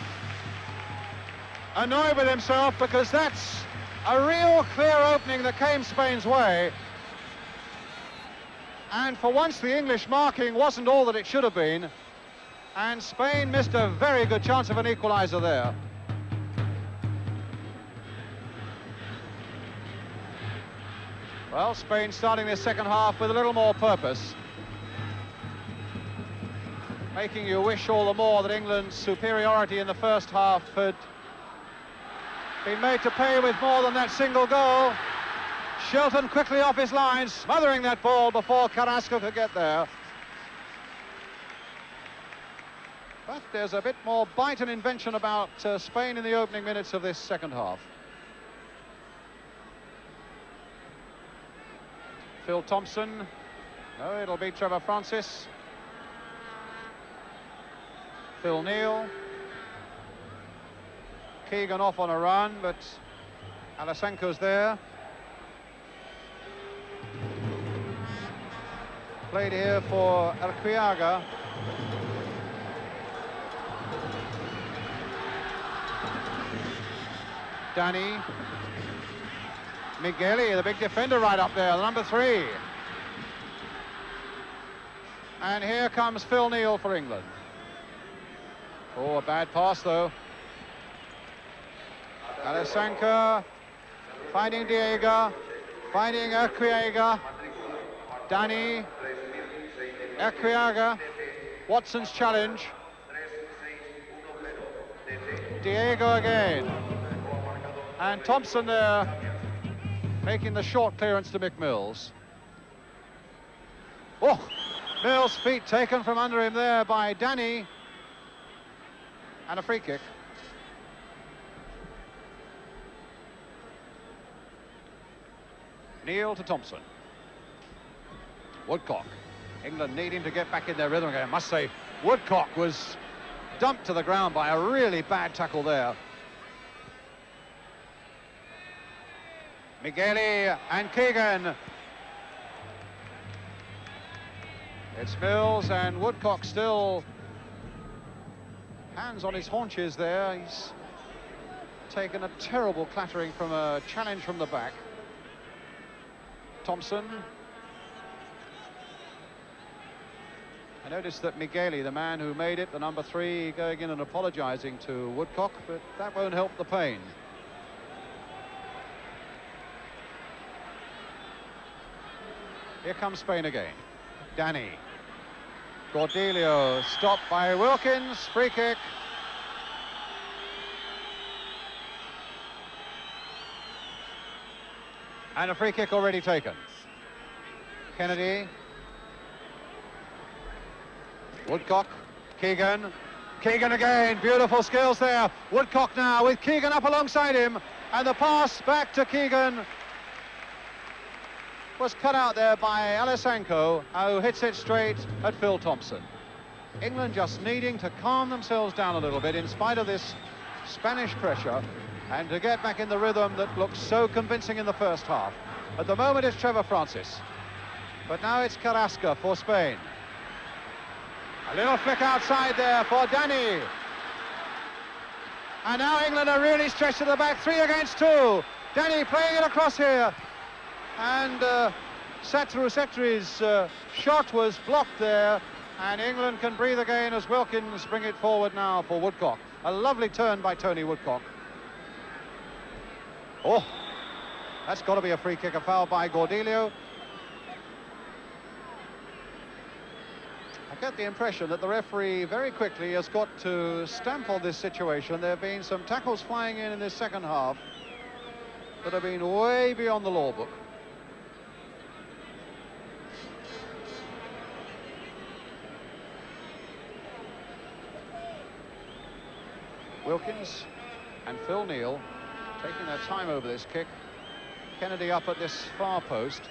Annoyed with himself because that's a real clear opening that came Spain's way. And for once, the English marking wasn't all that it should have been. And Spain missed a very good chance of an equaliser there. Well, Spain starting their second half with a little more purpose. Making you wish all the more that England's superiority in the first half had been made to pay with more than that single goal. Shilton quickly off his line, smothering that ball before Carrasco could get there. But there's a bit more bite and invention about Spain in the opening minutes of this second half. Phil Thompson. No, it'll be Trevor Francis. Phil Neal. Keegan off on a run, but Alasenko's there. Played here for Ulquiaga. Danny. Migueli, the big defender right up there, the number 3. And here comes Phil Neal for England. Oh, a bad pass though. Alasenko finding Diego, finding Ulquiaga. Danny. Ulquiaga. Watson's challenge. Diego again. And Thompson there, making the short clearance to Mick Mills. Oh, Mills' feet taken from under him there by Danny. And a free kick. Neal to Thompson. Woodcock. England needing to get back in their rhythm again. I must say, Woodcock was dumped to the ground by a really bad tackle there. Migueli and Keegan. It's Mills, and Woodcock still hands on his haunches there. He's taken a terrible clattering from a challenge from the back. Thompson. I noticed that Migueli, the man who made it, the number 3, going in and apologizing to Woodcock, but that won't help the pain. Here comes Spain again. Danny. Cordelio stopped by Wilkins, free kick. And a free kick already taken. Kennedy. Woodcock. Keegan. Keegan again, beautiful skills there. Woodcock now with Keegan up alongside him. And the pass back to Keegan was cut out there by Alessanco, who hits it straight at Phil Thompson. England just needing to calm themselves down a little bit in spite of this Spanish pressure and to get back in the rhythm that looked so convincing in the first half. At the moment it's Trevor Francis, but now it's Carrasco for Spain. A little flick outside there for Danny. And now England are really stretched to the back, 3 against 2. Danny playing it across here. And Satri's shot was blocked there, and England can breathe again as Wilkins bring it forward now for Woodcock. A lovely turn by Tony Woodcock. Oh, that's got to be a free kick, a foul by Cordelio. I get the impression that the referee very quickly has got to stamp on this situation. There have been some tackles flying in this second half that have been way beyond the law book. Wilkins and Phil Neal taking their time over this kick. Kennedy up at this far post.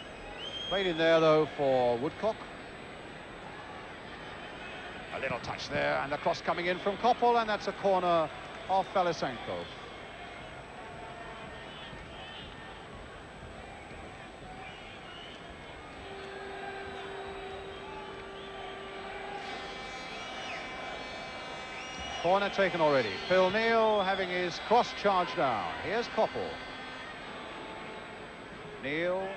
Played in there, though, for Woodcock. A little touch there, and the cross coming in from Koppel, and that's a corner off Alessanco. Corner taken already. Phil Neal having his cross charge down. Here's Koppel. Neal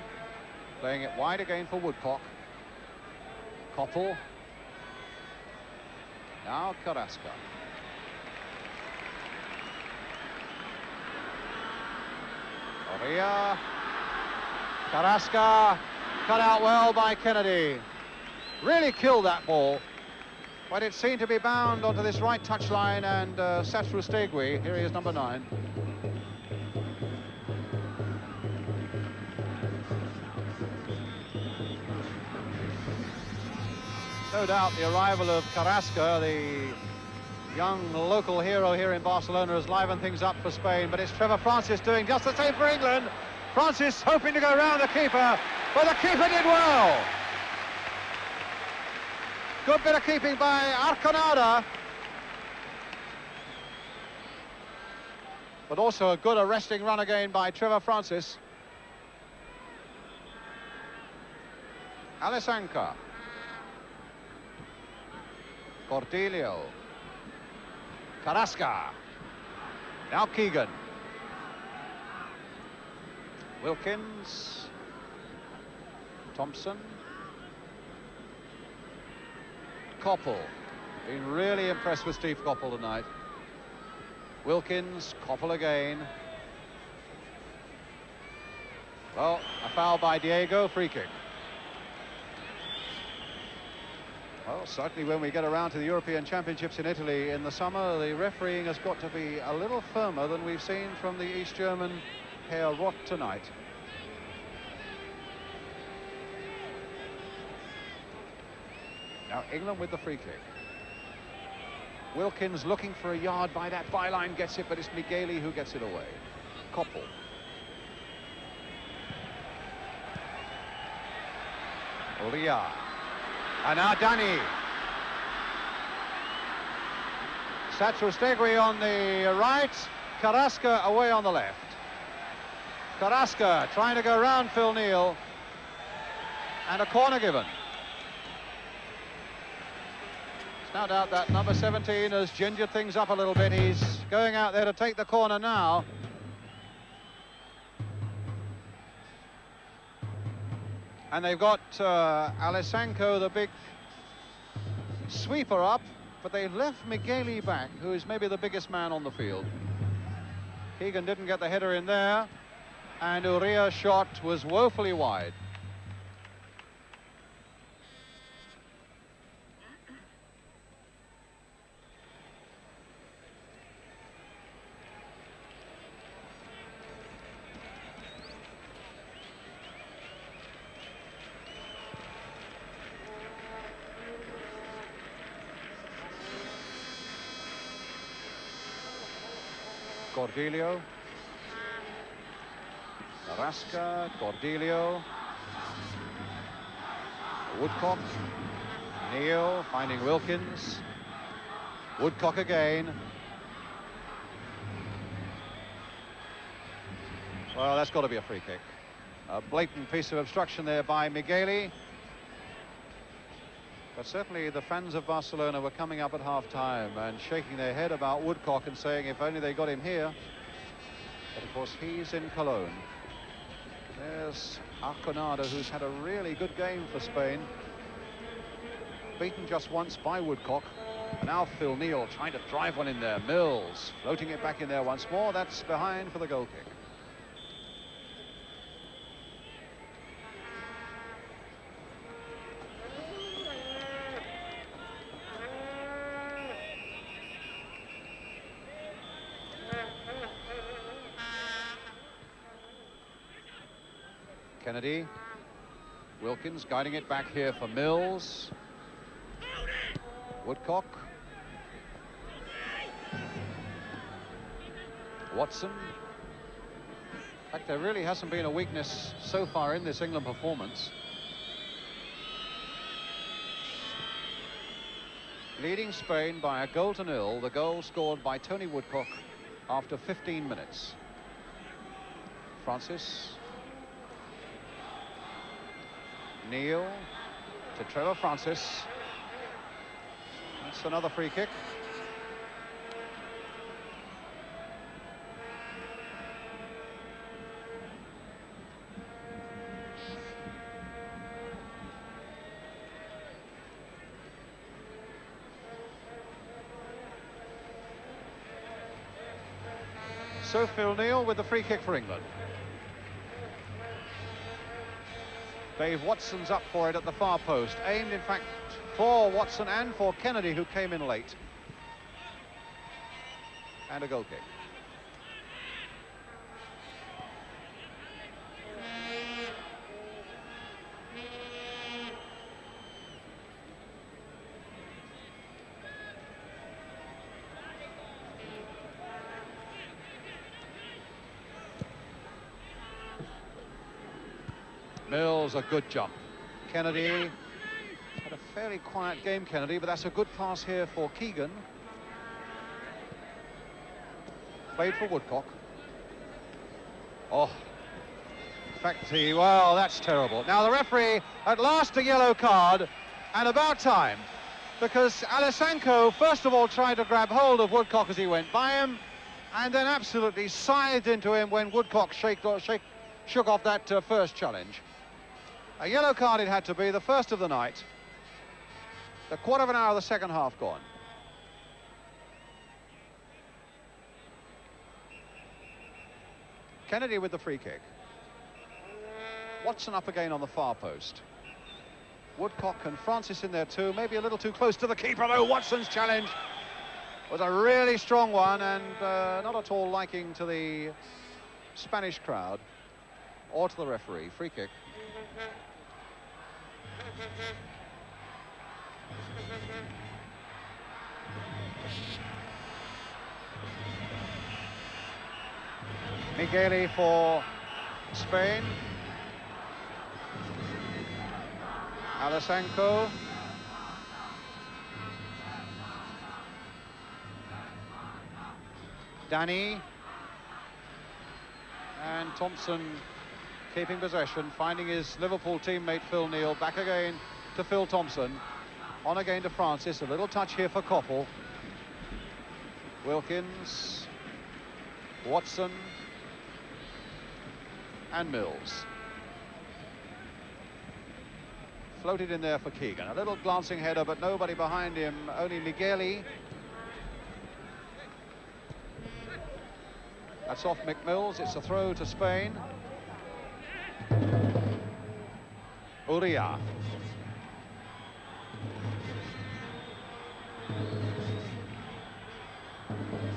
playing it wide again for Woodcock. Koppel. Now Carrasco. Oria. Carrasco cut out well by Kennedy. Really killed that ball. But it seemed to be bound onto this right touchline, and Satrustegui, here he is, number 9. No doubt the arrival of Carrasco, the young local hero here in Barcelona, has livened things up for Spain, but it's Trevor Francis doing just the same for England. Francis hoping to go round the keeper, but the keeper did well. Good bit of keeping by Arconada. But also a good arresting run again by Trevor Francis. Alessanco. Cordelio. Carrasco. Now Keegan. Wilkins. Thompson. Koppel. Been really impressed with Steve Koppel tonight. Wilkins, Koppel again. Well, a foul by Diego, free kick. Well, certainly when we get around to the European Championships in Italy in the summer, the refereeing has got to be a little firmer than we've seen from the East German Herr Rott tonight. Now England with the free kick. Wilkins looking for a yard by that byline, gets it, but it's Migueli who gets it away. Koppel. Olia. And now Danny. Satrustegui on the right, Carrasco away on the left. Carrasco trying to go round Phil Neal, and a corner given. No doubt that number 17 has gingered things up a little bit. He's going out there to take the corner now. And they've got Alessanco, the big sweeper, up, but they've left Migueli back, who is maybe the biggest man on the field. Keegan didn't get the header in there, and Uria's shot was woefully wide. Cordelio, Arasca, Cordelio, Woodcock, Neil finding Wilkins, Woodcock again. Well, that's got to be a free kick. A blatant piece of obstruction there by Migueli. But certainly the fans of Barcelona were coming up at half-time and shaking their head about Woodcock and saying if only they got him here. But of course he's in Cologne. There's Arconada, who's had a really good game for Spain. Beaten just once by Woodcock. And now Phil Neal trying to drive one in there. Mills floating it back in there once more. That's behind for the goal kick. Kennedy, Wilkins guiding it back here for Mills, Woodcock, Watson. In fact, there really hasn't been a weakness so far in this England performance. Leading Spain by a goal to nil, the goal scored by Tony Woodcock after 15 minutes. Francis. Neil to Trevor Francis. That's another free kick. So Phil Neal with the free kick for England. Dave Watson's up for it at the far post, aimed in fact for Watson and for Kennedy, who came in late. And a goal kick. Mills, a good jump. Kennedy had a fairly quiet game, Kennedy, but that's a good pass here for Keegan. Played for Woodcock. Oh, in fact, well, that's terrible. Now the referee, at last a yellow card, and about time, because Alessanco first of all tried to grab hold of Woodcock as he went by him, and then absolutely scythed into him when Woodcock shook off that first challenge. A yellow card it had to be, the first of the night. The quarter of an hour of the second half gone. Kennedy with the free kick. Watson up again on the far post. Woodcock and Francis in there too, maybe a little too close to the keeper though. Watson's challenge was a really strong one and not at all liking to the Spanish crowd or to the referee. Free kick. Migueli for Spain. Alessanco. Danny. And Thompson keeping possession, finding his Liverpool teammate Phil Neal. Back again to Phil Thompson. On again to Francis, a little touch here for Koppel. Wilkins, Watson, and Mills. Floated in there for Keegan. A little glancing header, but nobody behind him, only Migueli. That's off Mick Mills. It's a throw to Spain. Uria.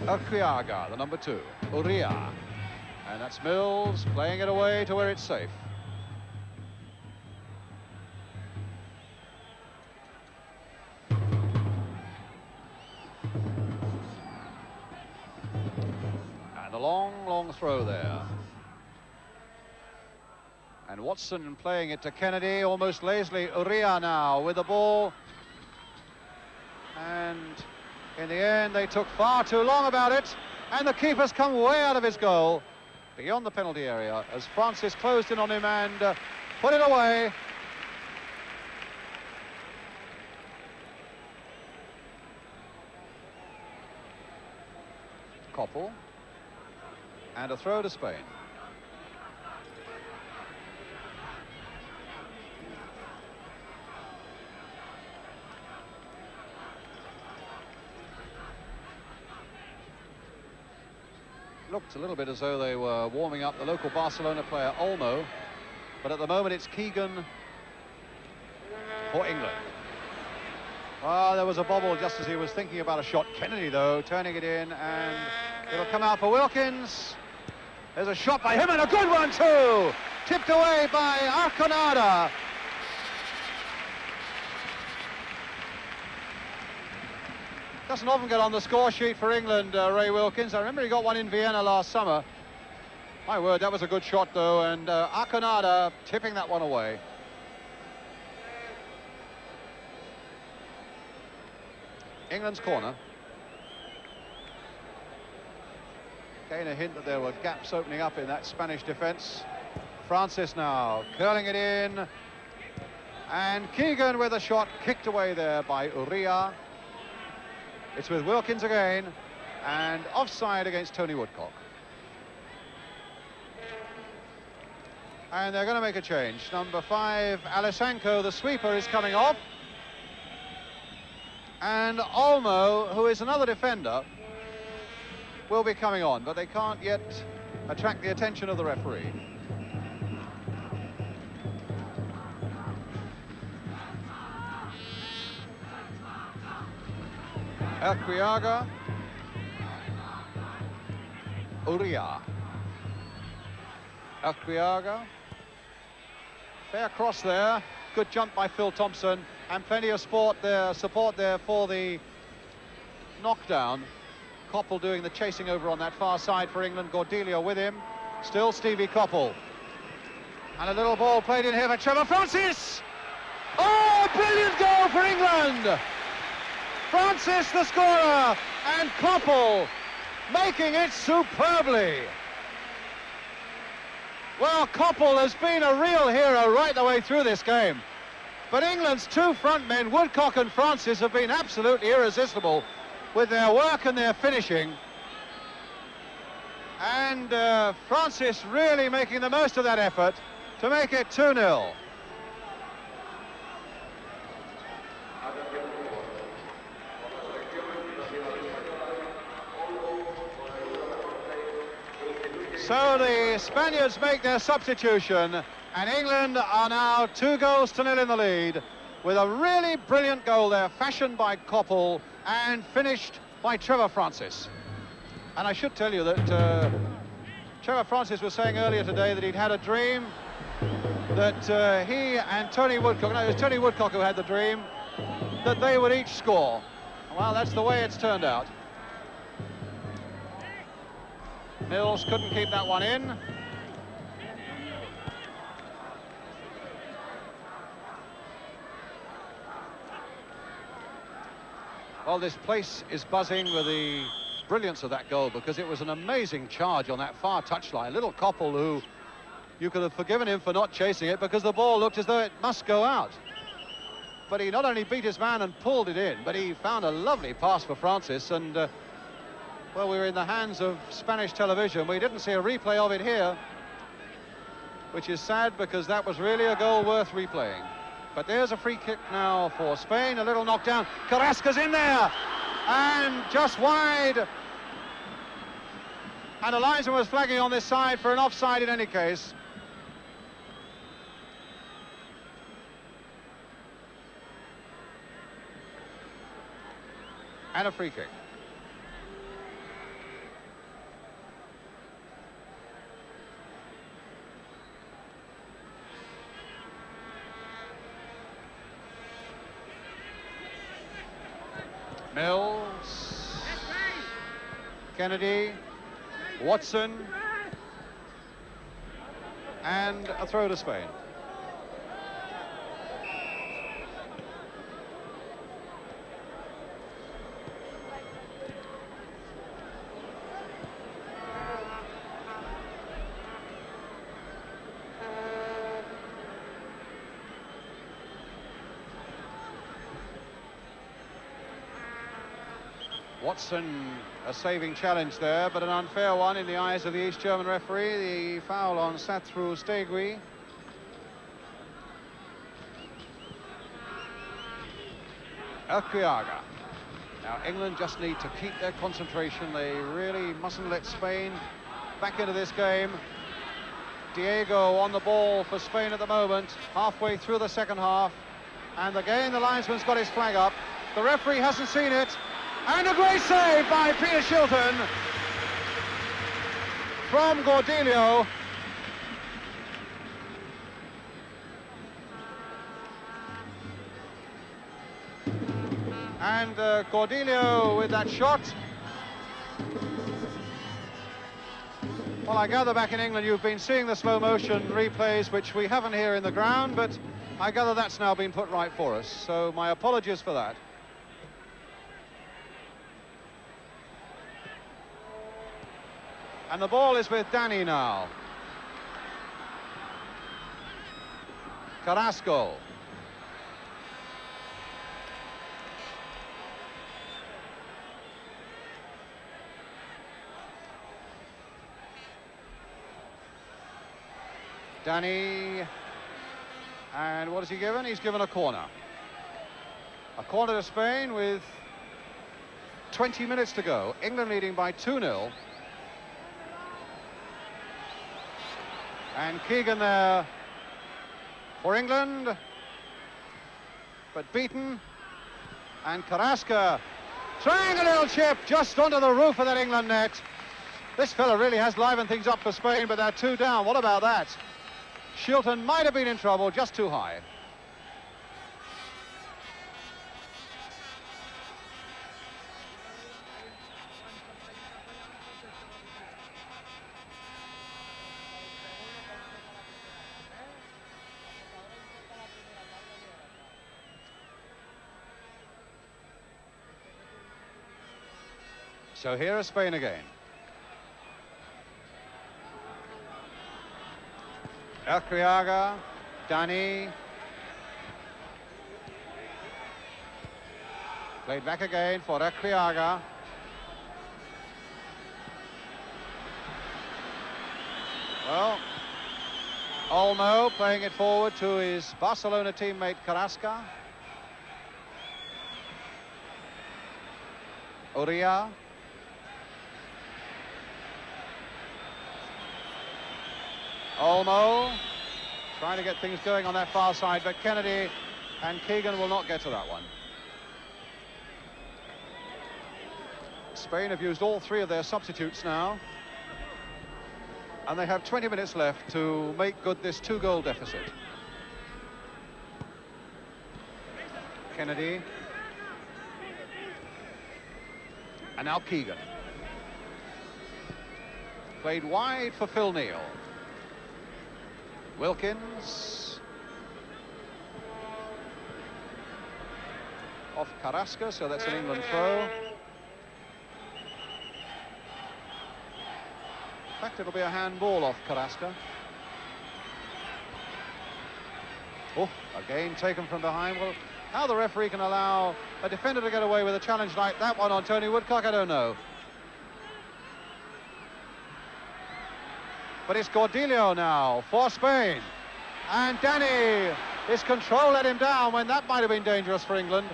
Urquiaga, the number 2. Uria. And that's Mills playing it away to where it's safe. And a long throw there. And Watson playing it to Kennedy, almost lazily. Uria now with the ball. And in the end, they took far too long about it. And the keeper's come way out of his goal, beyond the penalty area, as Francis closed in on him and put it away. Koppel. And a throw to Spain. Looked a little bit as though they were warming up the local Barcelona player Olmo, but at the moment it's Keegan for England. Well, there was a bobble just as he was thinking about a shot. Kennedy, though, turning it in, and it'll come out for Wilkins. There's a shot by him, and a good one, too! Tipped away by Arconada. Doesn't often get on the score sheet for England, Ray Wilkins. I remember he got one in Vienna last summer. My word, that was a good shot, though, and Arconada tipping that one away. England's corner. Again, a hint that there were gaps opening up in that Spanish defence. Francis now curling it in. And Keegan with a shot kicked away there by Uria. It's with Wilkins again, and offside against Tony Woodcock. And they're going to make a change. Number 5, Alessanco, the sweeper, is coming off. And Olmo, who is another defender, will be coming on, but they can't yet attract the attention of the referee. Urquiaga. Uria. Urquiaga. Fair cross there. Good jump by Phil Thompson. And plenty of support there for the knockdown. Koppel doing the chasing over on that far side for England. Cordelia with him. Still Stevie Koppel. And a little ball played in here for Trevor Francis. Oh, brilliant goal for England! Francis the scorer, and Koppel making it superbly. Well, Koppel has been a real hero right the way through this game. But England's 2 front men, Woodcock and Francis, have been absolutely irresistible with their work and their finishing. And Francis really making the most of that effort to make it 2-0. So the Spaniards make their substitution, and England are now 2-0 in the lead, with a really brilliant goal there, fashioned by Koppel and finished by Trevor Francis. And I should tell you that Trevor Francis was saying earlier today that he'd had a dream that he and Tony Woodcock, no, it was Tony Woodcock who had the dream, that they would each score. Well, that's the way it's turned out. Mills couldn't keep that one in. Well, this place is buzzing with the brilliance of that goal, because it was an amazing charge on that far touchline. Little Koppel, who you could have forgiven him for not chasing it, because the ball looked as though it must go out. but he not only beat his man and pulled it in, but he found a lovely pass for Francis, and well, we were in the hands of Spanish television. We didn't see a replay of it here, which is sad because that was really a goal worth replaying. But there's a free kick now for Spain, a little knockdown. Carrasco's in there, and just wide. And the linesman was flagging on this side for an offside in any case. And a free kick. Mills, Kennedy, Watson, and a throw to Spain. Watson, a saving challenge there, but an unfair one in the eyes of the East German referee. The foul on Sathrou Stegui. Elkriaga. Now England just need to keep their concentration. They really mustn't let Spain back into this game. Diego on the ball for Spain at the moment, halfway through the second half. And again, the linesman's got his flag up. The referee hasn't seen it. And a great save by Peter Shilton from Gordillo. And Gordillo with that shot. Well, I gather back in England you've been seeing the slow motion replays, which we haven't here in the ground, but I gather that's now been put right for us. So my apologies for that. And the ball is with Danny now. Carrasco. Danny. And what has he given? He's given a corner. A corner to Spain with 20 minutes to go. England leading by 2-0. And Keegan there for England, but beaten. And Carrasco trying a little chip just onto the roof of that England net. This fella really has livened things up for Spain, but they're 2 down. What about that? Shilton might have been in trouble, just too high. So here is Spain again. Elkriaga, Danny. Played back again for Elkriaga. Well, Olmo playing it forward to his Barcelona teammate Carrasco. Uria. Olmo trying to get things going on that far side, but Kennedy and Keegan will not get to that one. Spain have used all 3 of their substitutes now, and they have 20 minutes left to make good this 2-goal deficit. Kennedy. And now Keegan. Played wide for Phil Neal. Wilkins. Off Carrasco, so that's an England throw. In fact, it'll be a handball off Carrasco. Oh, again taken from behind. Well, How the referee can allow a defender to get away with a challenge like that one on Tony Woodcock, I don't know. But it's Cordelio now for Spain. And Danny, his control let him down when that might have been dangerous for England.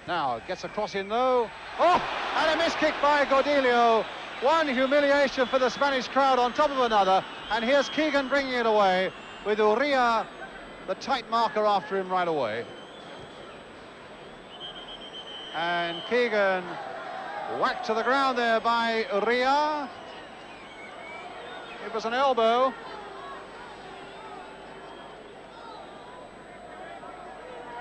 Now, gets a cross in though. Oh, and a miss kick by Cordelio. One humiliation for the Spanish crowd on top of another. And here's Keegan bringing it away with Uria, the tight marker after him right away. And Keegan whacked to the ground there by Uria. It was an elbow.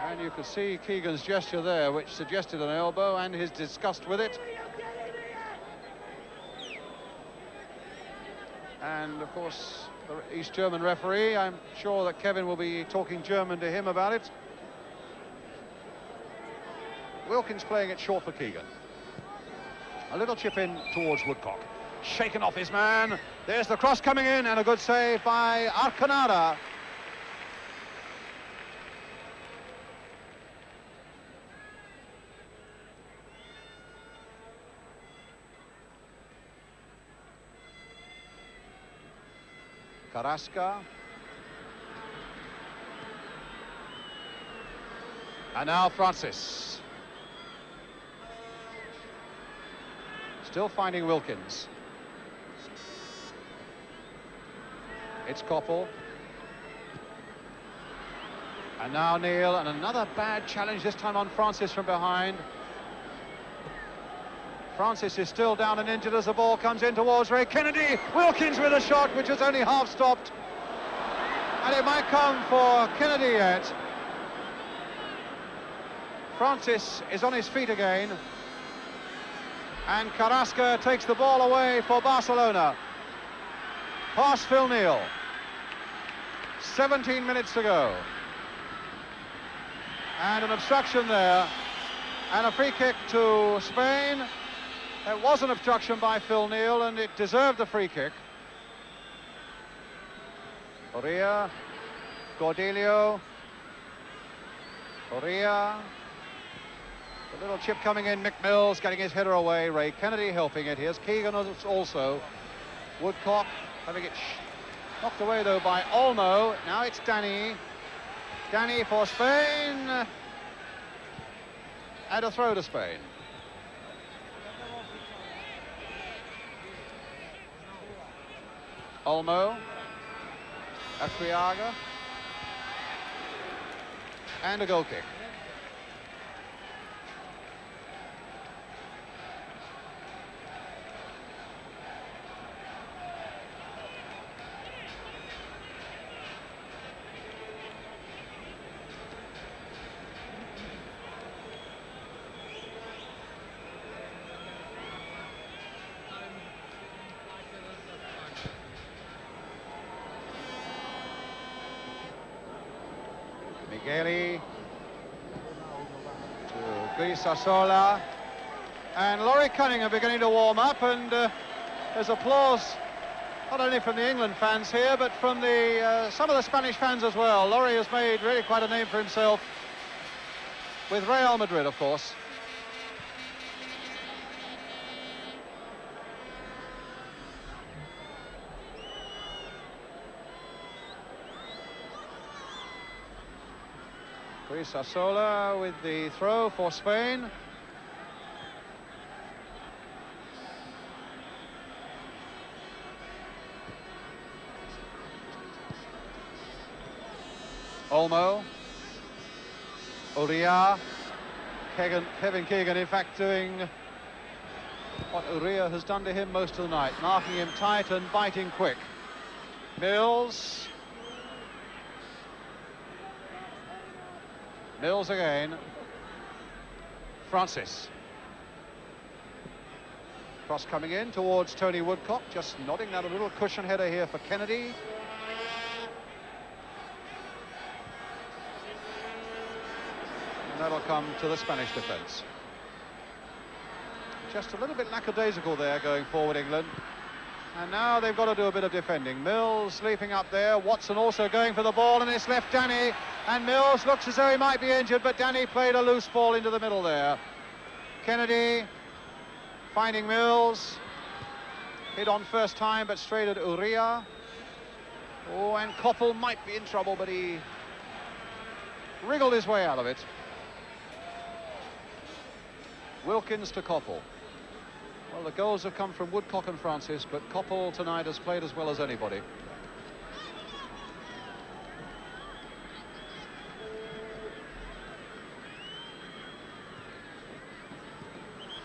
And you could see Keegan's gesture there, which suggested an elbow, and his disgust with it. And, of course, the East German referee, I'm sure that Kevin will be talking German to him about it. Wilkins playing it short for Keegan. A little chip in towards Woodcock. Shaken off his man. There's the cross coming in, and a good save by Arconada. Carrasca. And now Francis. Still finding Wilkins. It's Koppel. And now Neil, and another bad challenge, this time on Francis from behind. Francis is still down and injured as the ball comes in towards Ray Kennedy. Wilkins with a shot which was only half stopped. And it might come for Kennedy yet. Francis is on his feet again. And Carrasca takes the ball away for Barcelona. Past Phil Neal. 17 minutes to go. And an obstruction there. And a free kick to Spain. It was an obstruction by Phil Neal, and it deserved a free kick. Correa, Cordelio, Correa. A little chip coming in, Mick Mills getting his header away, Ray Kennedy helping it. Here's Keegan also. Woodcock having it knocked away though by Olmo. Now it's Danny. Danny for Spain. And a throw to Spain. Olmo, Acriaga, and a goal kick. Migueli to Grisasola, and Laurie Cunningham beginning to warm up, and there's applause not only from the England fans here, but from the some of the Spanish fans as well. Laurie has made really quite a name for himself with Real Madrid, of course. Grisasola with the throw for Spain. Olmo, Uria, Kevin Keegan in fact doing what Uria has done to him most of the night, marking him tight and biting quick. Mills. Mills again. Francis. Cross coming in towards Tony Woodcock, just nodding that a little cushion header here for Kennedy. And that'll come to the Spanish defence. Just a little bit lackadaisical there going forward, England. And now they've got to do a bit of defending. Mills leaping up there. Watson also going for the ball, and it's left Danny. And Mills looks as though he might be injured, but Danny played a loose ball into the middle there. Kennedy finding Mills. Hit on first time, but straight at Uria. Oh, and Koppel might be in trouble, but he wriggled his way out of it. Wilkins to Koppel. Well, the goals have come from Woodcock and Francis, but Koppel tonight has played as well as anybody.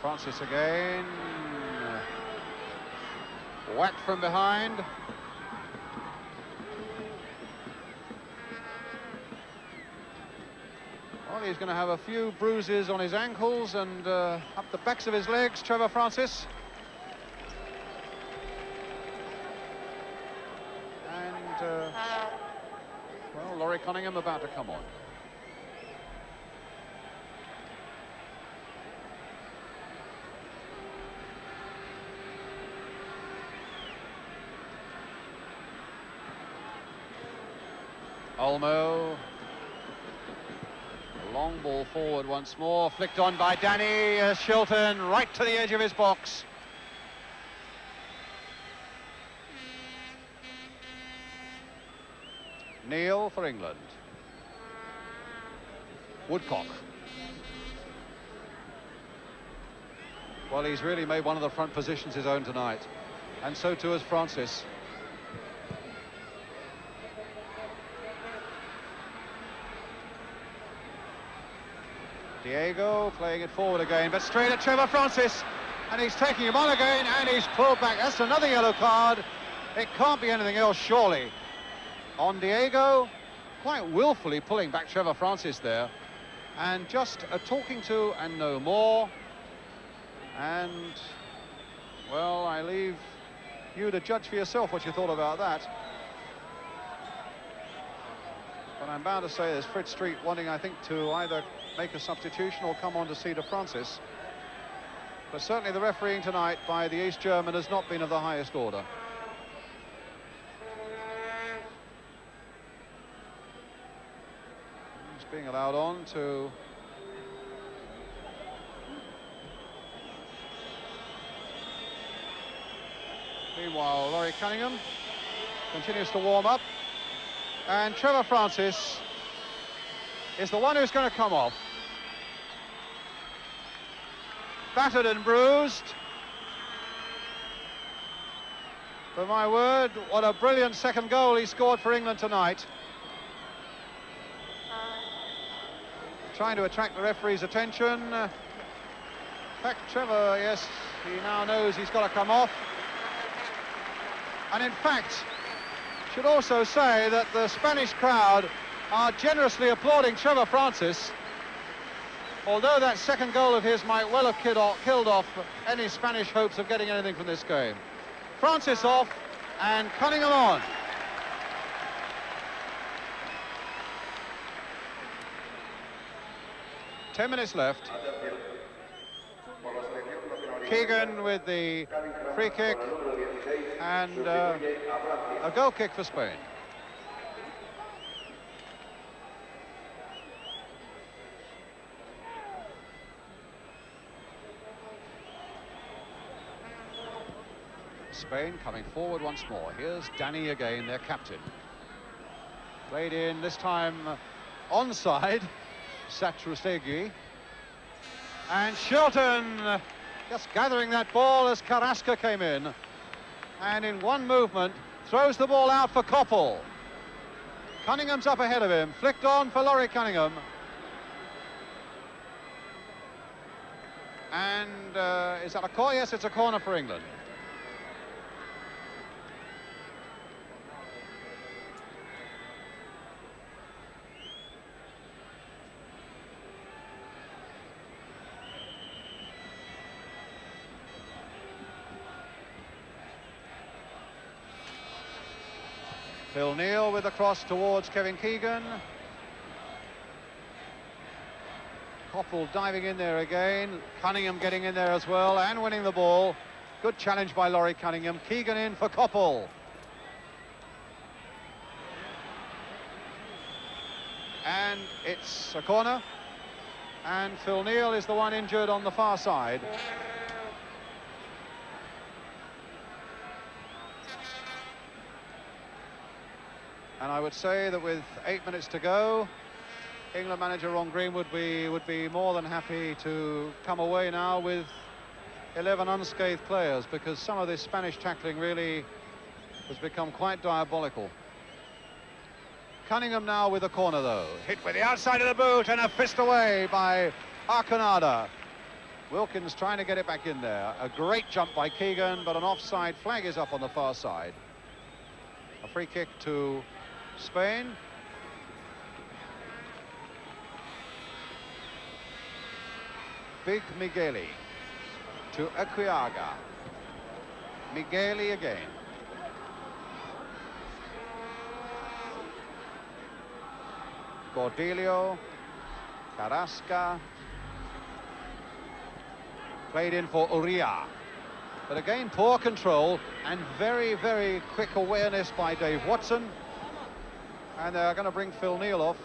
Francis again. Whack from behind. Well, he's going to have a few bruises on his ankles and up the backs of his legs, Trevor Francis. And, well, Laurie Cunningham about to come on. Olmo. Long ball forward once more, flicked on by Danny Shilton, right to the edge of his box. Neil for England. Woodcock. Well, he's really made one of the front positions his own tonight, and so too has Francis. Diego playing it forward again, but straight at Trevor Francis, and he's taking him on again, and he's pulled back. That's another yellow card. It can't be anything else, surely. On Diego, quite willfully pulling back Trevor Francis there, and just a talking to and no more. And, well, I leave you to judge for yourself what you thought about that. But I'm bound to say there's Fritz Street wanting, I think, to either make a substitution or come on to see to Francis. But certainly the refereeing tonight by the East German has not been of the highest order. He's being allowed on to meanwhile, Laurie Cunningham continues to warm up, and Trevor Francis is the one who's going to come off. Battered and bruised. But my word, what a brilliant second goal he scored for England tonight. Trying to attract the referee's attention. In fact, Trevor, yes, he now knows he's got to come off. And in fact, should also say that the Spanish crowd are generously applauding Trevor Francis, although that second goal of his might well have killed off any Spanish hopes of getting anything from this game. Francis off and Cunningham on. Ten minutes left. Keegan with the free kick and a goal kick for Spain. Spain coming forward once more. Here's Danny again, their captain. Played in, this time onside, Satrustegui. And Shilton just gathering that ball as Carrasco came in. And in one movement, throws the ball out for Koppel. Cunningham's up ahead of him, flicked on for Laurie Cunningham. And is that a corner? Yes, it's a corner for England. Phil Neal with the cross towards Kevin Keegan. Koppel diving in there again. Cunningham getting in there as well and winning the ball. Good challenge by Laurie Cunningham. Keegan in for Koppel. And it's a corner. And Phil Neal is the one injured on the far side. And I would say that with 8 minutes to go, England manager Ron Green would be more than happy to come away now with 11 unscathed players, because some of this Spanish tackling really has become quite diabolical. Cunningham now with a corner, though. Hit with the outside of the boot and a fist away by Arconada. Wilkins trying to get it back in there. A great jump by Keegan, but an offside flag is up on the far side. A free kick to Spain. Big Migueli to Equiaga. Migueli again. Cordelio, Carrasca, played in for Uria. But again, poor control and very, very quick awareness by Dave Watson. And they're going to bring Phil Neal off.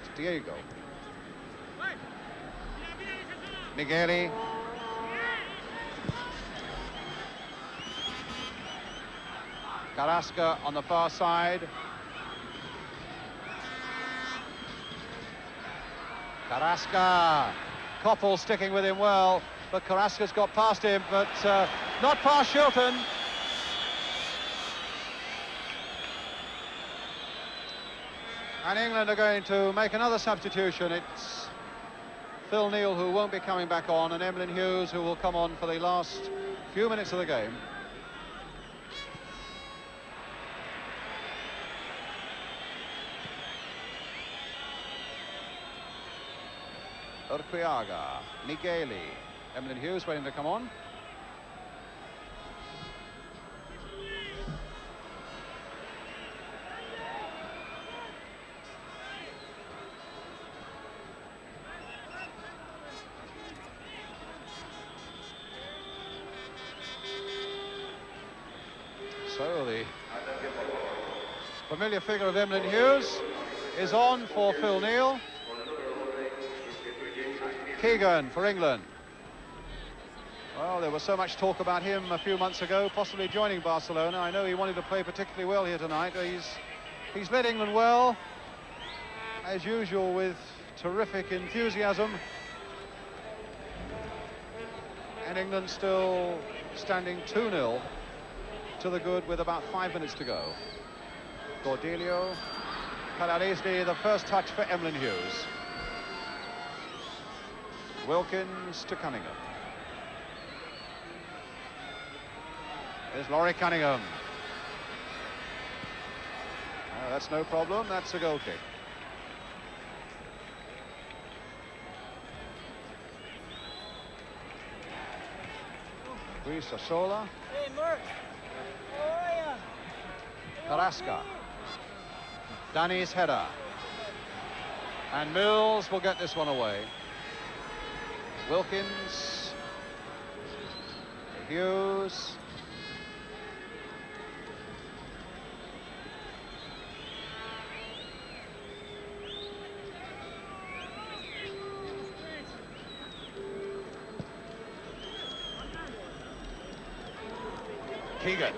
It's Diego. Migueli. Carrasca on the far side. Carrasca. Koppel sticking with him well, but Carrasca's got past him, but not past Shilton. And England are going to make another substitution. It's Phil Neal who won't be coming back on, and Emlyn Hughes who will come on for the last few minutes of the game. Urquiaga, Migueli, Emlyn Hughes waiting to come on. So the familiar figure of Emlyn Hughes is on for Phil Neal. Keegan for England. Well, there was so much talk about him a few months ago, possibly joining Barcelona. I know he wanted to play particularly well here tonight. He's led England well, as usual, with terrific enthusiasm. And England still standing 2-0 to the good with about 5 minutes to go. Cordelio, Calarese, the first touch for Emlyn Hughes. Wilkins to Cunningham. There's Laurie Cunningham. That's no problem, that's a goal kick. Luis Sola. Carrasca. Danny's header. And Mills will get this one away. Wilkins, Hughes, Keegan.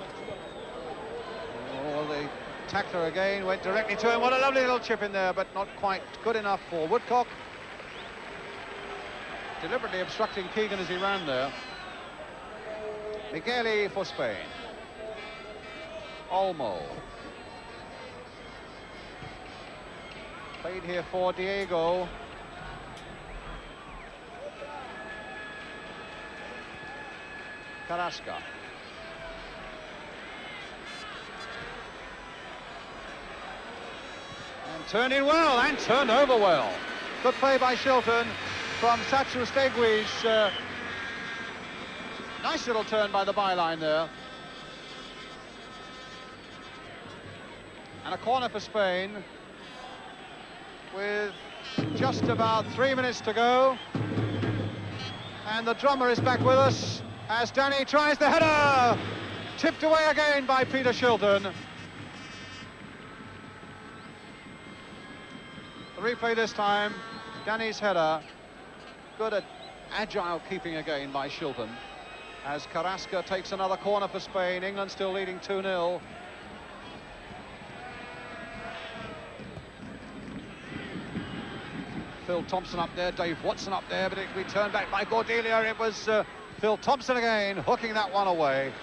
Oh, the tackler again went directly to him. What a lovely little chip in there, but not quite good enough for Woodcock. Deliberately obstructing Keegan as he ran there. Migueli for Spain. Olmo. Played here for Diego. Carrasca. And turned in well and turned over well. Good play by Shilton from Sachu Stegwi's. Nice little turn by the byline there. And a corner for Spain with just about 3 minutes to go. And the drummer is back with us as Danny tries the header. Tipped away again by Peter Shilton. The replay this time, Danny's header. Good at agile keeping again by Shilton. As Carrasco takes another corner for Spain. England still leading 2-0. Phil Thompson up there, Dave Watson up there, but it will be turned back by Cordelia. It was Phil Thompson again, hooking that one away.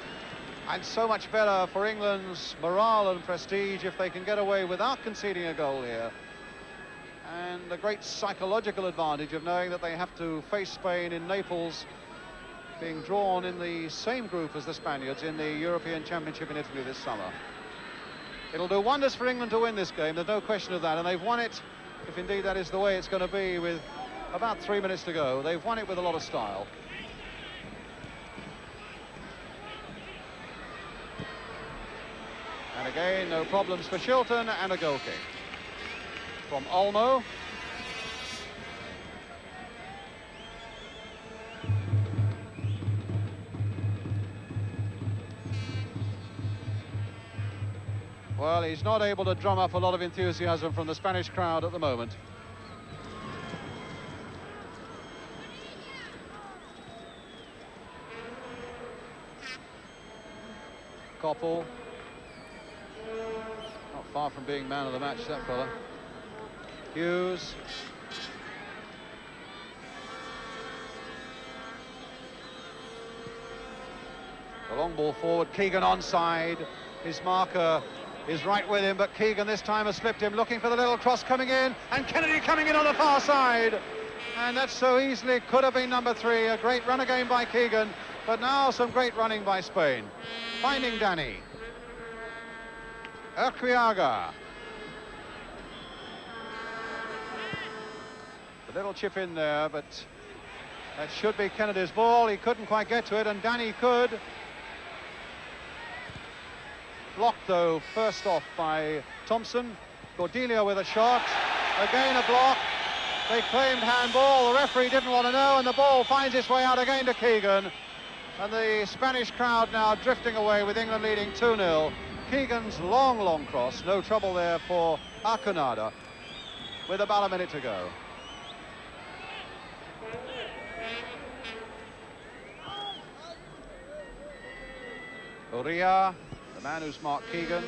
And so much better for England's morale and prestige if they can get away without conceding a goal here. And a great psychological advantage of knowing that they have to face Spain in Naples, being drawn in the same group as the Spaniards in the European Championship in Italy this summer. It'll do wonders for England to win this game, there's no question of that, and they've won it, if indeed that is the way it's going to be, with about 3 minutes to go. They've won it with a lot of style. And again, no problems for Shilton, and a goal kick from Olmo. Well, he's not able to drum up a lot of enthusiasm from the Spanish crowd at the moment. Koppel. Not far from being man of the match, that fella. Hughes. The long ball forward, Keegan onside. His marker is right with him, but Keegan this time has slipped him, looking for the little cross coming in, and Kennedy coming in on the far side. And that so easily could have been number 3. A great run again by Keegan, but now some great running by Spain. Finding Danny. Urquiaga. A little chip in there, but that should be Kennedy's ball. He couldn't quite get to it, and Danny could. Blocked, though, first off by Thompson. Cordelia with a shot. Again a block. They claimed handball. The referee didn't want to know, and the ball finds its way out again to Keegan. And the Spanish crowd now drifting away with England leading 2-0. Keegan's long cross. No trouble there for Arconada with about a minute to go. Uria, the man who's marked Keegan.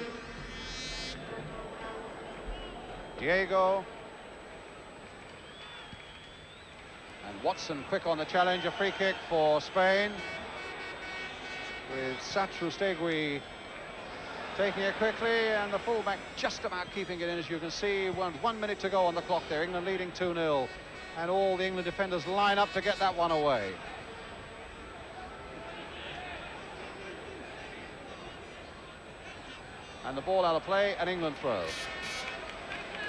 Diego. And Watson quick on the challenge, a free kick for Spain. With Satrustegui taking it quickly, and the fullback just about keeping it in, as you can see. 1 minute to go on the clock there, England leading 2-0. And all the England defenders line up to get that one away. And the ball out of play, and England throw.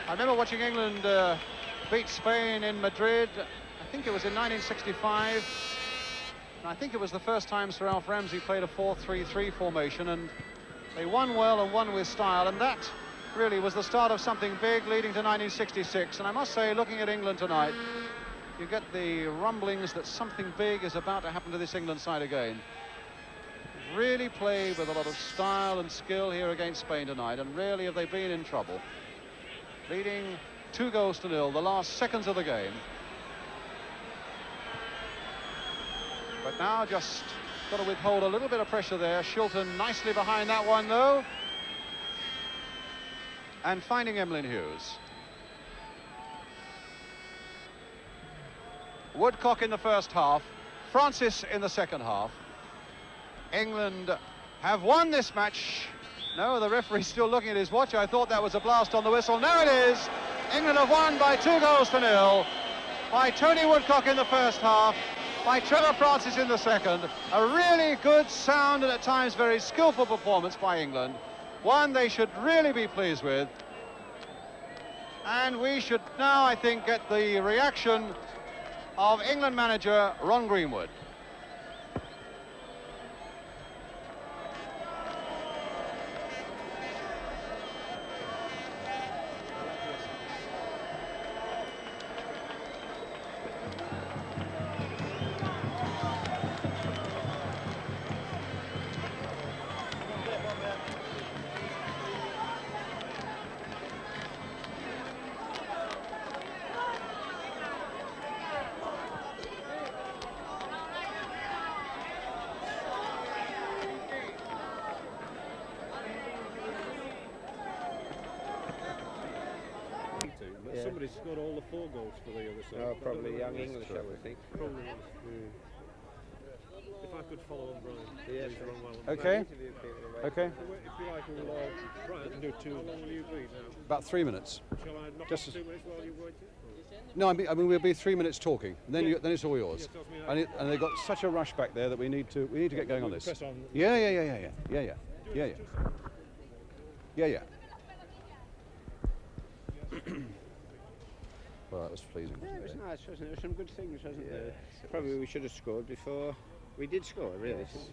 I remember watching England beat Spain in Madrid. I think it was in 1965. And I think it was the first time Sir Alf Ramsey played a 4-3-3 formation, and they won well and won with style, and that really was the start of something big leading to 1966. And I must say, looking at England tonight, you get the rumblings that something big is about to happen to this England side again. Really played with a lot of style and skill here against Spain tonight, and really have they been in trouble. Leading 2-0, the last seconds of the game. But now just got to withhold a little bit of pressure there. Shilton nicely behind that one, though. And finding Emlyn Hughes. Woodcock in the first half, Francis in the second half. England have won this match. No, the referee's still looking at his watch. I thought that was a blast on the whistle. No, it is. England have won by 2-0 by Tony Woodcock in the first half, by Trevor Francis in the second. A really good, sound, and at times very skillful performance by England. One they should really be pleased with. And we should now, I think, get the reaction of England manager Ron Greenwood. he scored all the 4 goals for the other side. Oh, probably young English, I would think. Probably was. If I could follow on Brian. Yes. Okay. Okay. If you like, we'll Brian can do 2. How long will you be now? About 3 minutes. Shall I knock Just off 2 minutes while you wait? No, I mean we'll be 3 minutes talking. Then then it's all yours. Yeah, And they've got such a rush back there that we need to get going on this. Press on. Yeah. Well, that was pleasing. Yeah, it was Wasn't nice, wasn't it? There were some good things, wasn't there? Probably we should have scored before. We did score, really. Yes.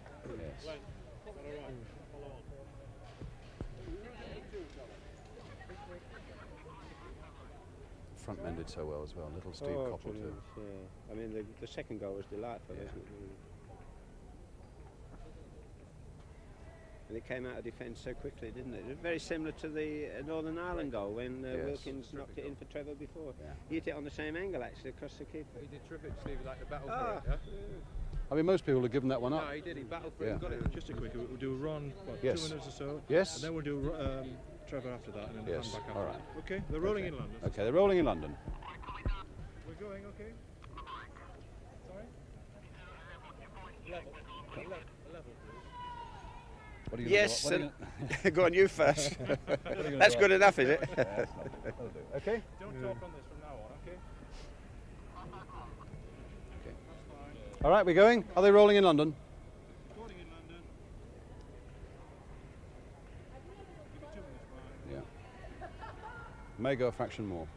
Front mended so well as well. Little Steve Coppell too. Yeah. I mean, the second goal was delightful, wasn't it? Really? And it came out of defence so quickly, didn't it? It was very similar to the Northern Ireland goal when Wilkins knocked it in for Trevor before. Yeah. He hit it on the same angle, actually, across the keeper. He did terrific, Steve, like the battle for it, yeah? I mean, most people have given that one up. No, he did. He battled for it and got it. Just a quick, we'll do Ron, what, Yes. 2 minutes or so. Yes. And then we'll do Trevor after that, and then Yes. hand back after All right. that. Okay, they're rolling in London. Okay, they're rolling in London. We're going, okay? Sorry? Level, please. What are you Yes, gonna do? What are you go on, you first. gonna That's do? good enough, is it? That'll do. Okay. Don't talk on this from now on, okay? All right, we're going. Are they rolling in London? Recording in London. Give me 2 minutes, Brian. Yeah. May go a fraction more.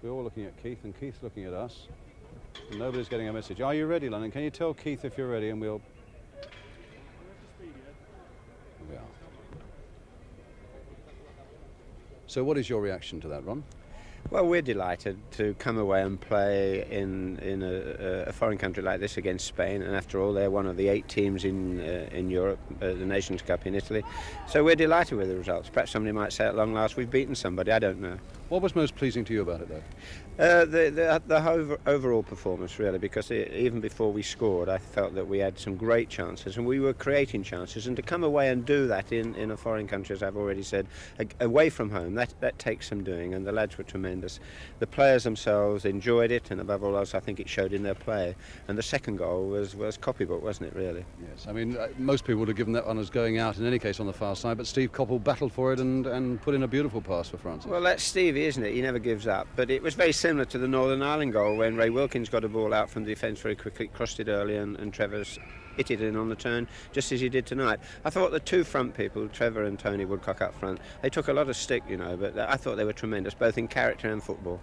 We're all looking at Keith, and Keith's looking at us. And nobody's getting a message. Are you ready, London? Can you tell Keith if you're ready, and we'll... Here we are. So what is your reaction to that, Ron? Well, we're delighted to come away and play in a foreign country like this against Spain, and after all, they're one of the 8 teams in Europe, the Nations Cup in Italy. So we're delighted with the results. Perhaps somebody might say at long last we've beaten somebody. I don't know. What was most pleasing to you about it, though? The overall performance, really, because even before we scored, I felt that we had some great chances and we were creating chances. And to come away and do that in a foreign country, as I've already said, away from home, that takes some doing. And the lads were tremendous. The players themselves enjoyed it, and above all else, I think it showed in their play. And the second goal was copybook, wasn't it, really? Yes, I mean, most people would have given that one as going out in any case on the far side, but Steve Coppell battled for it and put in a beautiful pass for France. Well, that's Stevie, isn't it? He never gives up. But it was very similar to the Northern Ireland goal when Ray Wilkins got a ball out from the defence very quickly, crossed it early, and Trevor's hit it in on the turn, just as he did tonight. I thought the 2 front people, Trevor and Tony Woodcock up front, they took a lot of stick, you know, but I thought they were tremendous, both in character and football.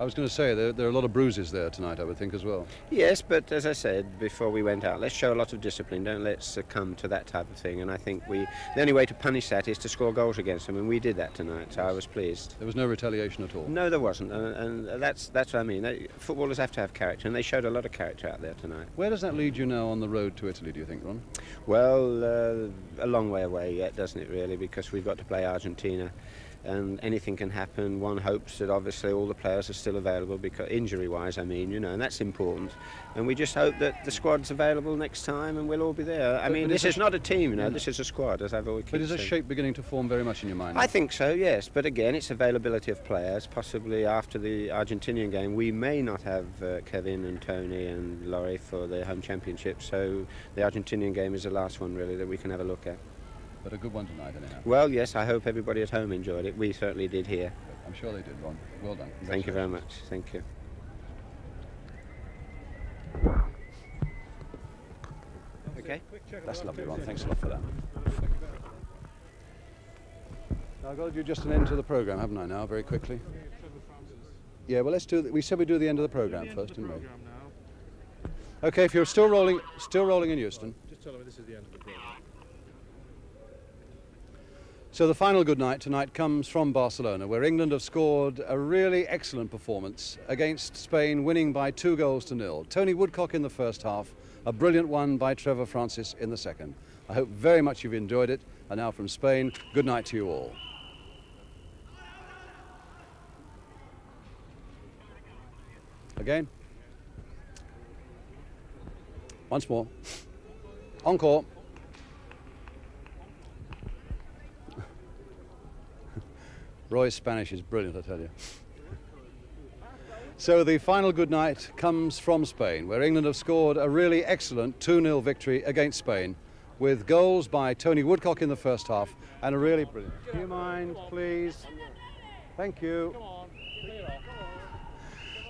I was going to say, there are a lot of bruises there tonight, I would think, as well. Yes, but as I said before we went out, let's show a lot of discipline, don't let's succumb to that type of thing, and I think the only way to punish that is to score goals against them, and we did that tonight, so I was pleased. There was no retaliation at all? No, there wasn't, and that's what I mean. Footballers have to have character, and they showed a lot of character out there tonight. Where does that lead you now on the road to Italy, do you think, Ron? Well, a long way away yet, doesn't it, really, because we've got to play Argentina. And anything can happen. One hopes that obviously all the players are still available, because injury-wise, I mean, you know, and that's important. And we just hope that the squad's available next time, and we'll all be there. I mean, this is not a team, you know. This is a squad, as I've always kept saying. But is a shape beginning to form very much in your mind? I think so, yes. But again, it's availability of players. Possibly after the Argentinian game, we may not have Kevin and Tony and Laurie for the home championship. So the Argentinian game is the last one, really, that we can have a look at. But a good one tonight, anyhow. Well, yes, I hope everybody at home enjoyed it. We certainly did here. I'm sure they did, Ron. Well done. Thank you very much. Thank you. Okay. That's lovely, Ron. Thanks a lot for that. Now, I've got to do just an end to the programme, haven't I, now, very quickly? Yeah, well, let's do... We said we'd do the end of the programme first, didn't we? Okay, if you're still rolling in Euston. Just tell them this is the end of the programme. So the final good night tonight comes from Barcelona, where England have scored a really excellent performance against Spain, winning by 2-0. Tony Woodcock in the first half, a brilliant one by Trevor Francis in the second. I hope very much you've enjoyed it. And now from Spain, good night to you all. Again. Once more. Encore. Roy's Spanish is brilliant, I tell you. So the final good night comes from Spain, where England have scored a really excellent 2-0 victory against Spain, with goals by Tony Woodcock in the first half and a really brilliant... Do you mind, please? Thank you.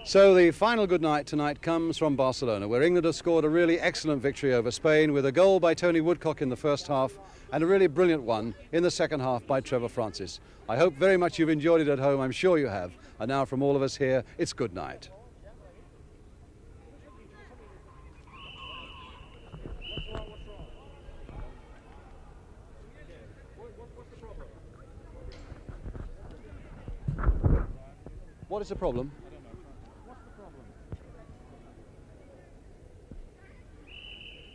So the final good night tonight comes from Barcelona, where England have scored a really excellent victory over Spain, with a goal by Tony Woodcock in the first half and a really brilliant one in the second half by Trevor Francis. I hope very much you've enjoyed it at home. I'm sure you have. And now from all of us here, it's good night. What is the problem?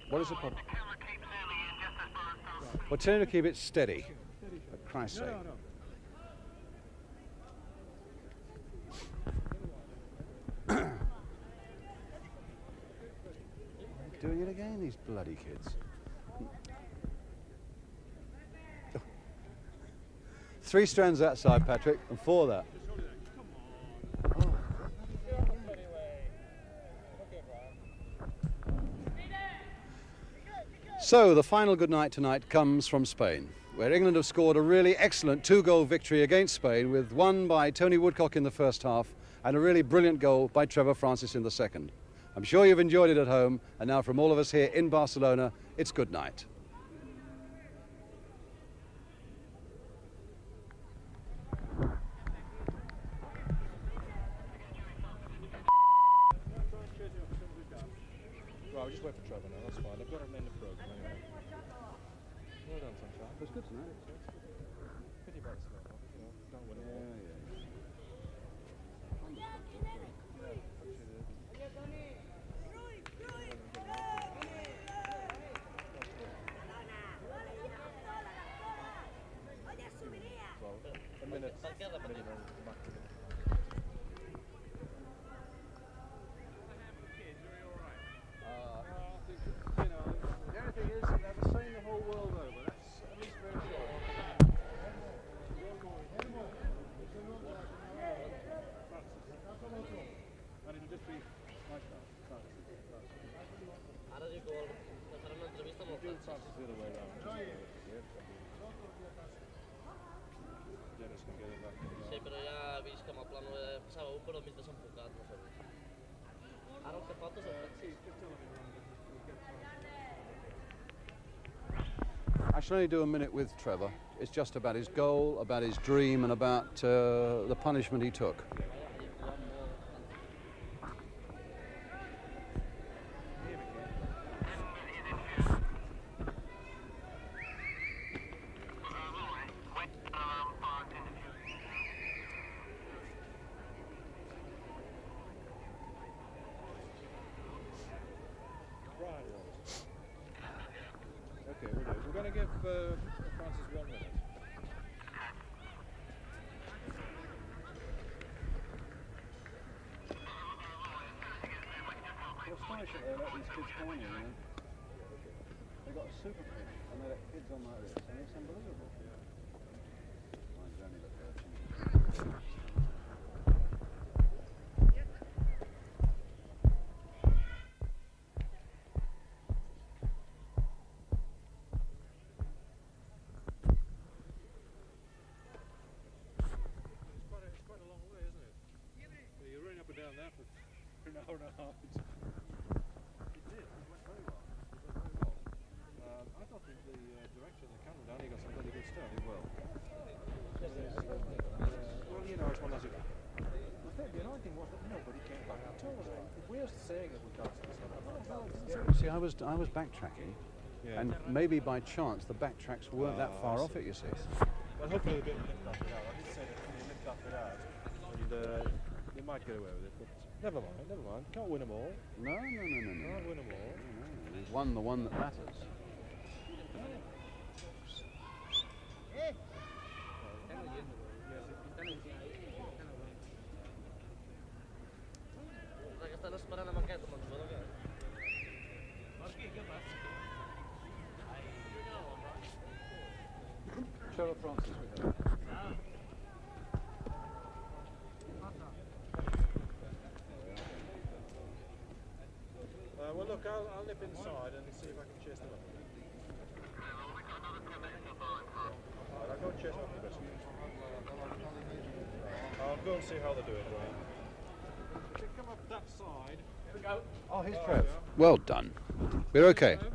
What is the problem? Well, tell him to keep it steady, for Christ's sake. Doing it again, these bloody kids. 3 strands that side, Patrick, and 4 that. So the final good night tonight comes from Spain, where England have scored a really excellent 2-goal victory against Spain, with one by Tony Woodcock in the first half and a really brilliant goal by Trevor Francis in the second. I'm sure you've enjoyed it at home, and now from all of us here in Barcelona, it's good night. Right, I'll just wait for Trevor now, that's fine. I've got him in the programme anyway. Well done, Sunshine. It was good tonight. Pity about Scott, you know, don't win it all. A minute maximum. You know, the only thing is, they're the same the whole world over. That's at least very sure. And it'll just be like that. Ara dic que farà una entrevista molt Do Francis. Francis the other way around. Dennis can get it back. Sí, però ja he vist que amb el plano passava un, però mig desenfocat, no s'ha vist. Ara el que falta és el Francis. I shall only do a minute with Trevor. It's just about his goal, about his dream, and about the punishment he took. Okay, we're going to give Francis 1 minute. It's astonishing they let these kids come on here, you know. They've got a super pitch and they let kids on like this, and it's unbelievable. Mine's only the 13. It's quite a long way, isn't it? Yeah, you're running up and down there for an hour and a half. It did. It went very well. I thought the direction of the camera down, he got some really good stuff as well. Well, you know, it's one of those. I think the annoying thing was that nobody came back at all. We're saying that we can't see See, I was backtracking, and maybe by chance the backtracks weren't that far off it, you see. Well, hopefully they'll be able to lift that out. I did say that they lift that bit out, and they might get away with it, but never mind. Can't win them all. No. Can't win them all. No, we've won the one that matters. Que estan esperant amb aquest, amb el jugador que... Trevor Francis with her. Well, look, I'll nip inside and see if I can chase them up. Alright, I'll go and chase them up the rest. I'll go and see how they're doing, Graham. If they come up that side... Here we go. Oh, here's Trev. Well done. We're okay. I'll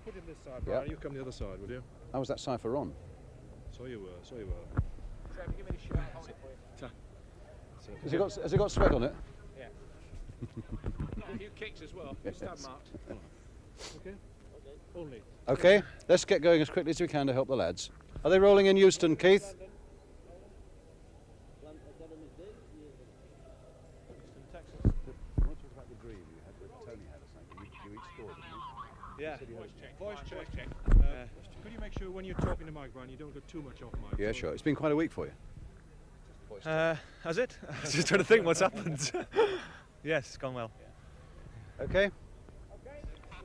put him this side, Brian. You come the other side, would you? How was that cipher on? So you were. Trevor, give me the shirt. I'll hold it for you. Has it got sweat on it? Yeah. A few kicks as well. Yes. Stab marks. Okay? Only. Okay, let's get going as quickly as we can to help the lads. Are they rolling in Euston, Keith? Yeah. Voice check. Could you make sure when you're talking to Mike, Brian, you don't go too much off mic? Yeah, sure. It's been quite a week for you. Has it? I was just trying to think what's happened. Yes, it's gone well. Okay?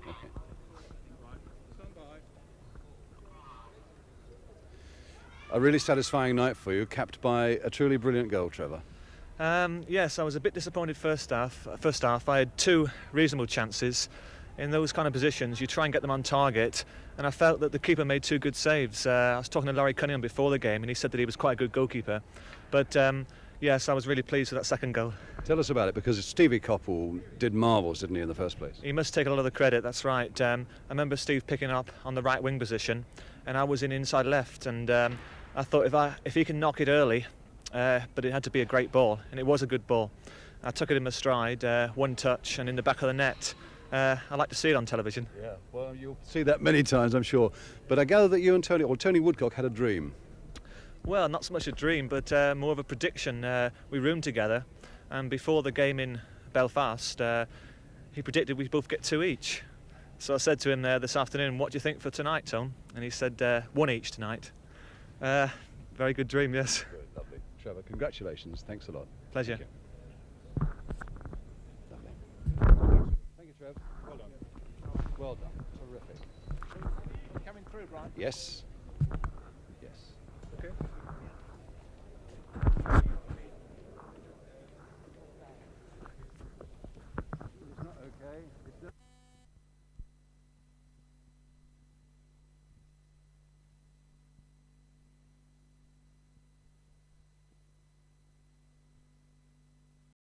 Right. Stand by. A really satisfying night for you, capped by a truly brilliant goal, Trevor. Yes, I was a bit disappointed first half. I had two reasonable chances. In those kind of positions, you try and get them on target, and I felt that the keeper made two good saves. I was talking to Laurie Cunningham before the game, and he said that he was quite a good goalkeeper. But yes, I was really pleased with that second goal. Tell us about it, because Stevie Coppell did marvels, didn't he, in the first place? He must take a lot of the credit, that's right. I remember Steve picking up on the right wing position, and I was in inside left, and I thought if he can knock it early, but it had to be a great ball, and it was a good ball. I took it in my stride, one touch, and in the back of the net. I like to see it on television. Yeah, well, you'll see that many times, I'm sure. But I gather that you and Tony Woodcock had a dream. Well, not so much a dream, but more of a prediction. We roomed together, and before the game in Belfast, he predicted we'd both get two each. So I said to him this afternoon, what do you think for tonight, Tom? And he said, one each tonight. Very good dream, yes. Good, lovely. Trevor, congratulations. Thanks a lot. Pleasure. Lovely. Thank you, Trev. Well done. Well done. Terrific. Coming through, Brian. Yes. Yes. Okay.